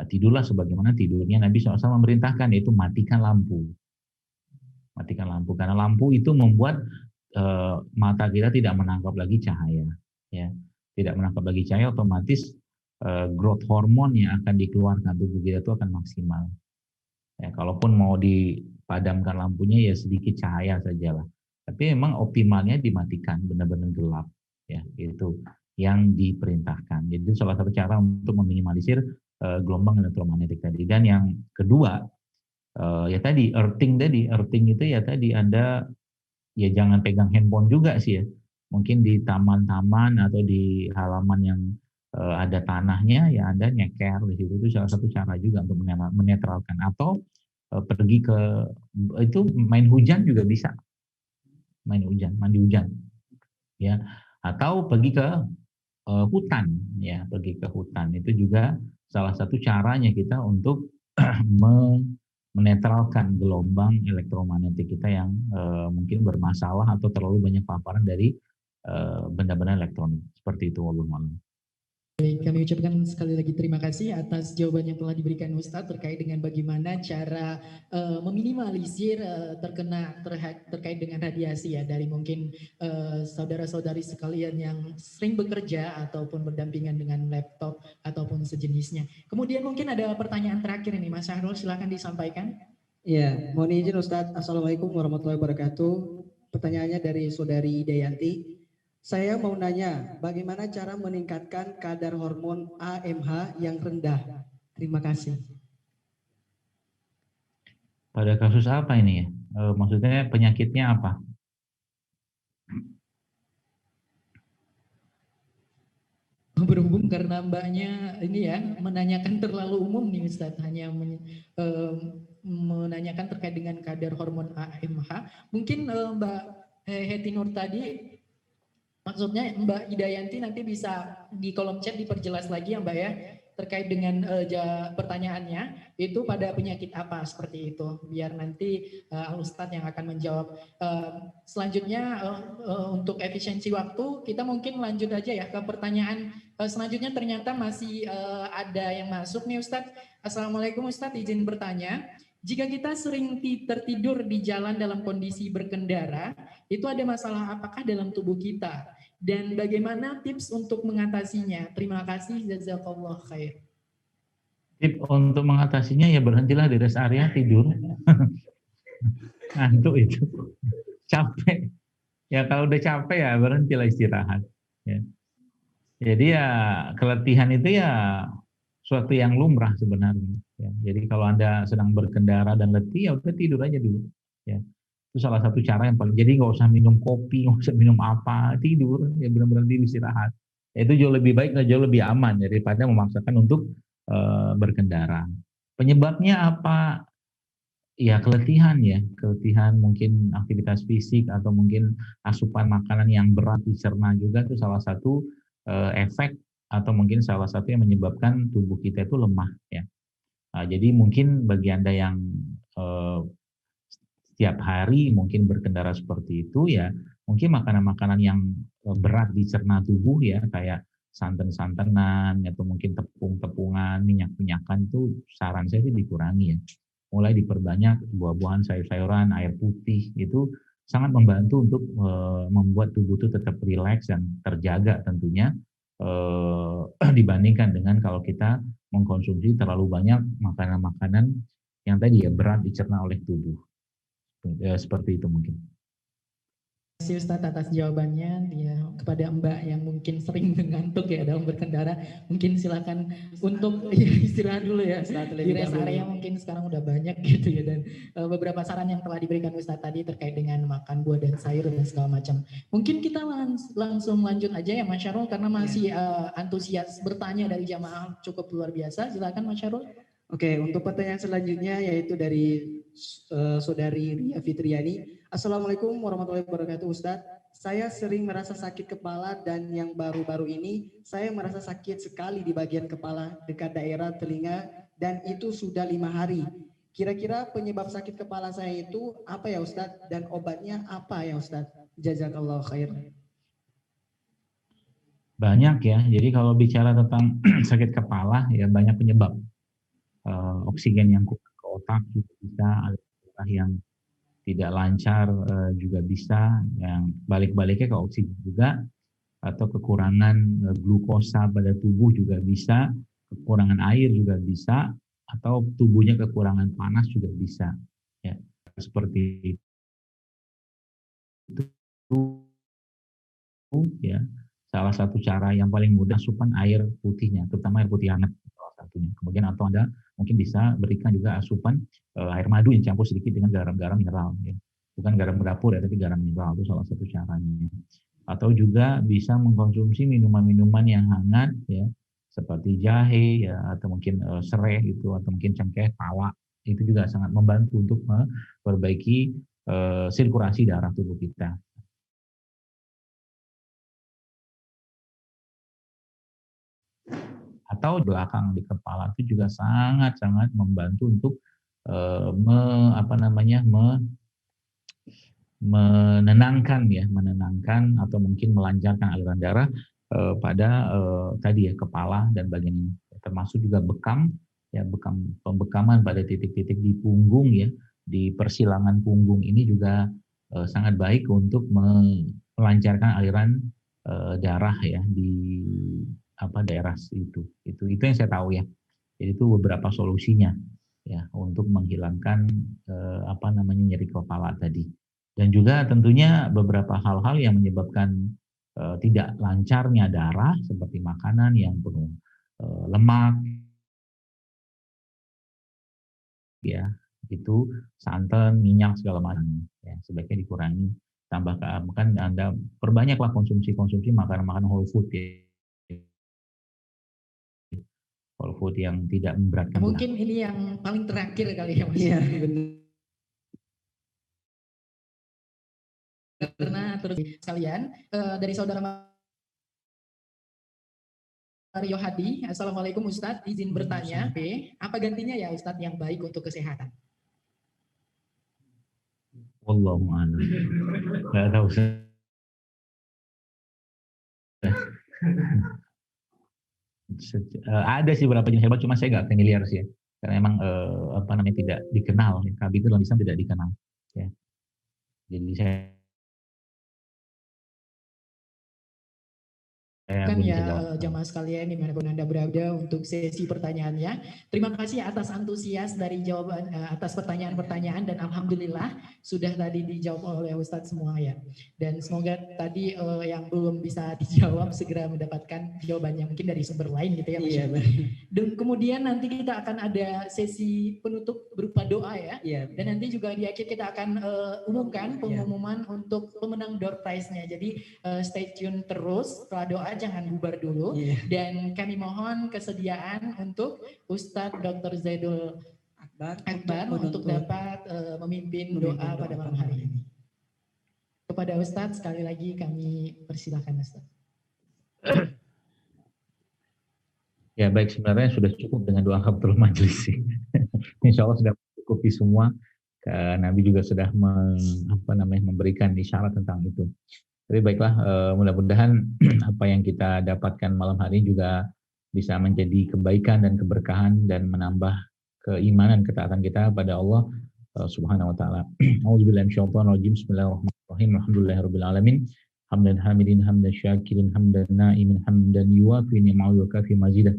tidurlah sebagaimana tidurnya Nabi SAW memerintahkan, yaitu matikan lampu. Matikan lampu, karena lampu itu membuat mata kita tidak menangkap lagi cahaya. Ya. Tidak menangkap lagi cahaya, otomatis growth hormon yang akan dikeluarkan tubuh kita itu akan maksimal. Ya, kalaupun mau dipadamkan lampunya ya sedikit cahaya sajalah. Tapi memang optimalnya dimatikan, benar-benar gelap. Ya, itu yang diperintahkan. Jadi itu salah satu cara untuk meminimalisir gelombang elektromagnetik tadi. Dan yang kedua, ya tadi earthing itu ya tadi Anda ya jangan pegang handphone juga sih ya. Mungkin di taman-taman atau di halaman yang ada tanahnya ya Anda nyeker di situ, itu salah satu cara juga untuk menetralkan. Atau pergi ke itu main hujan juga bisa, mandi hujan ya, atau pergi ke hutan ya, pergi ke hutan itu juga salah satu caranya kita untuk menetralkan gelombang elektromagnetik kita yang mungkin bermasalah atau terlalu banyak paparan dari benda-benda elektronik. Seperti itu, wallahu a'lam. Baik, kami ucapkan sekali lagi terima kasih atas jawaban yang telah diberikan Ustadz terkait dengan bagaimana cara meminimalisir terkait dengan radiasi ya dari mungkin saudara-saudari sekalian yang sering bekerja ataupun berdampingan dengan laptop ataupun sejenisnya. Kemudian mungkin ada pertanyaan terakhir ini, Mas Syahrul, silakan disampaikan. Ya, mohon izin Ustadz. Assalamualaikum warahmatullahi wabarakatuh. Pertanyaannya dari Saudari Dayanti. Saya mau nanya, bagaimana cara meningkatkan kadar hormon AMH yang rendah? Terima kasih. Pada kasus apa ini ya? Maksudnya penyakitnya apa? Berhubung karena mbaknya ini ya menanyakan terlalu umum nih Ustadz, hanya menanyakan terkait dengan kadar hormon AMH. Mungkin Mbak Heti Nur tadi, maksudnya Mbak Idayanti nanti bisa di kolom chat diperjelas lagi ya Mbak ya, terkait dengan pertanyaannya itu pada penyakit apa seperti itu, biar nanti Ustadz yang akan menjawab. Selanjutnya untuk efisiensi waktu kita mungkin lanjut aja ya ke pertanyaan selanjutnya. Ternyata masih ada yang masuk nih Ustadz. Assalamualaikum Ustadz, izin bertanya, jika kita sering tertidur di jalan dalam kondisi berkendara, itu ada masalah apakah dalam tubuh kita? Dan bagaimana tips untuk mengatasinya? Terima kasih, jazakallah khair. Tips untuk mengatasinya ya berhentilah di rest area, tidur. Ngantuk itu. Capek. Ya kalau udah capek ya berhentilah istirahat. Ya. Jadi ya keletihan itu ya suatu yang lumrah sebenarnya. Ya. Jadi kalau Anda sedang berkendara dan letih, ya udah tidur aja dulu. Ya. Itu salah satu cara yang paling. Jadi nggak usah minum kopi, nggak usah minum apa, tidur. Ya benar-benar diri istirahat. Ya, itu jauh lebih baik, jauh lebih aman daripada memaksakan untuk berkendara. Penyebabnya apa? Ya keletihan ya, keletihan mungkin aktivitas fisik atau mungkin asupan makanan yang berat dicerna juga itu salah satu efek atau mungkin salah satu yang menyebabkan tubuh kita itu lemah ya. Nah, jadi mungkin bagi Anda yang setiap hari mungkin berkendara seperti itu ya, mungkin makanan-makanan yang berat dicerna tubuh ya, kayak santan-santanan atau mungkin tepung-tepungan, minyak-minyakan itu saran saya sih dikurangi ya. Mulai diperbanyak buah-buahan, sayur-sayuran, air putih, itu sangat membantu untuk membuat tubuh itu tetap rileks dan terjaga tentunya dibandingkan dengan kalau kita mengkonsumsi terlalu banyak makanan-makanan yang tadi ya berat dicerna oleh tubuh. Ya, seperti itu mungkin. Terima kasih Ustadz atas jawabannya ya. Kepada Mbak yang mungkin sering mengantuk ya dalam berkendara, mungkin silakan untuk istirahat dulu ya di rest area. Mungkin sekarang udah banyak gitu ya, dan beberapa saran yang telah diberikan Ustadz tadi terkait dengan makan buah dan sayur dan segala macam. Mungkin kita langsung lanjut aja ya Mas Syahrul, karena masih antusias bertanya dari jamaah cukup luar biasa. Silakan Mas Syahrul. Oke, untuk pertanyaan selanjutnya yaitu dari Saudari Ria Fitriani. Assalamualaikum warahmatullahi wabarakatuh Ustadz. Saya sering merasa sakit kepala dan yang baru-baru ini saya merasa sakit sekali di bagian kepala dekat daerah telinga dan itu sudah 5 hari. Kira-kira penyebab sakit kepala saya itu apa ya Ustadz dan obatnya apa ya Ustadz? Jazakallah khair. Banyak ya, jadi kalau bicara tentang sakit kepala ya banyak penyebab. Oksigen yang kurang ke otak juga bisa, ada yang tidak lancar juga bisa, yang balik-baliknya ke oksigen juga, atau kekurangan glukosa pada tubuh juga bisa, kekurangan air juga bisa, atau tubuhnya kekurangan panas juga bisa. Ya, seperti itu ya. Salah satu cara yang paling mudah asupan air putihnya, terutama air putih hangat salah satunya. Kemudian atau Anda mungkin bisa berikan juga asupan air madu yang campur sedikit dengan garam-garam mineral ya. Bukan garam dapur ya, tapi garam mineral, itu salah satu caranya. Atau juga bisa mengkonsumsi minuman-minuman yang hangat ya, seperti jahe ya, atau mungkin serai gitu, atau mungkin cengkeh, pala, itu juga sangat membantu untuk memperbaiki sirkulasi darah tubuh kita. Atau belakang di kepala itu juga sangat-sangat membantu untuk menenangkan atau mungkin melancarkan aliran darah pada tadi ya kepala dan bagian ini, termasuk juga pembekaman pada titik-titik di punggung ya, di persilangan punggung ini juga sangat baik untuk melancarkan aliran darah ya di daerah itu. Itu yang saya tahu ya. Jadi itu beberapa solusinya ya untuk menghilangkan nyeri kepala tadi. Dan juga tentunya beberapa hal-hal yang menyebabkan tidak lancarnya darah seperti makanan yang penuh lemak ya, itu santan, minyak segala macam ya, sebaiknya dikurangi. Tambahkan Anda perbanyaklah konsumsi makanan-makanan whole food ya. Whole food yang tidak memberatkan. Mungkin ini yang paling terakhir kali ya Mas. Iya, benar. Karena terus sekalian dari saudara Mario Hadi, Assalamualaikum Ustadz, izin bertanya, apa gantinya ya Ustadz yang baik untuk kesehatan? Wallahu a'lam. Nggak tahu. Ada sih beberapa jenis herbal, cuma saya nggak familiar sih ya. Karena emang tidak dikenal. KB itu dalam Islam tidak dikenal. Ya. Jadi saya kan ya jamaah sekalian dimanapun Anda berada untuk sesi pertanyaannya. Terima kasih atas antusias dari jawaban atas pertanyaan-pertanyaan dan alhamdulillah sudah tadi dijawab oleh Ustadz semua ya. Dan semoga tadi yang belum bisa dijawab segera mendapatkan jawabannya mungkin dari sumber lain gitu ya Mas. Iya, dan kemudian nanti kita akan ada sesi penutup berupa doa ya. Iya. Dan nanti juga di akhir kita akan umumkan pengumuman untuk pemenang door prize-nya. Jadi stay tune terus, setelah doa jangan bubar dulu. Dan kami mohon kesediaan untuk Ustadz Dr. Zaidul Akbar untuk dapat memimpin doa pada malam hari ini. Kepada Ustadz sekali lagi kami persilakan Ustadz. Ya baik, sebenarnya sudah cukup dengan doa kafaratul majelis sih. Insya Allah sudah mencukupi semua. Nabi juga sudah memberikan isyarat tentang itu. Tapi baiklah, mudah-mudahan apa yang kita dapatkan malam hari juga bisa menjadi kebaikan dan keberkahan dan menambah keimanan ketaatan kita pada Allah Subhanahu wa taala. A'udzubillahi minasyaitonir rajim. Bismillahirrahmanirrahim. Alhamdulillahirabbil alamin. Hamdan hamidin hamdan syakirin hamdan na'imin hamdan yuwafi ni'mahu wa kafi mazidah.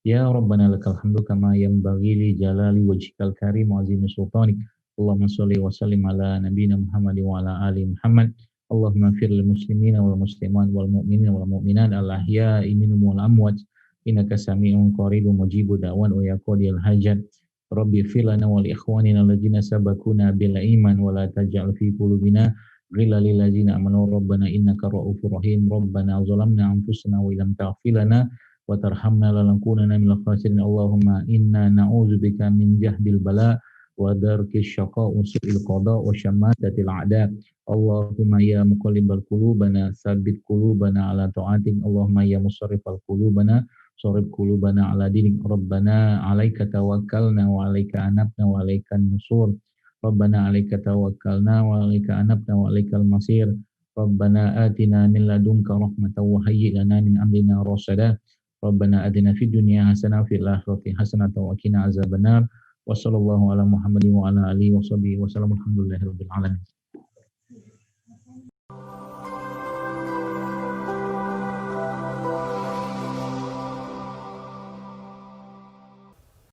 Ya Rabbana lakal hamdu kama yanbaghi li jalali wajhikal karim wa azimi sultanik. Allahumma shalli wa sallim ala nabiyyina Muhammad wa ala ali Muhammad. Allahumma fir lil muslimina wal muslimat wal mu'minina wal mu'minat al ahya'i minhum wal amwat innaka sami'un qaribun mujibud da'wan wa yaqdil hajat. Rabbi fir lana wa li ikhwanina alladziina sabaquna bil iman wa la taj'al fi qulubina ghillan lil ladziina amanu rabbana innaka ra'ufur rahim. Rabbana zalamna anfusana wa illam taghfir lana wa tarhamna lanakunanna minal khasirin. Allahumma inna na'udzubika min jahdil bala wa darkis syaqa wa su'il qada wa syamatatil a'da. Allahumma ya muqallibal qulubana tsabbit qulubana ala ta'atik. Allahumma ya musarrifal qulubana sarrif qulubana ala dinik. Rabbana 'alaika tawakkalna wa 'alaika anabna wa 'alaikan nusur. Rabbana 'alaika tawakkalna wa 'alaika anabna wa 'alaikal masir. Rabbana atina min ladunka rahmatan wa hayyi' lana min amrina rasada. Rabbana atina fid dunya hasanah wa fil akhirati hasanah wa qina azabannar. Wa sallallahu ala Muhammadin wa ala alihi wa sahbihi wa sallam. Alhamdulillahirabbil alamin.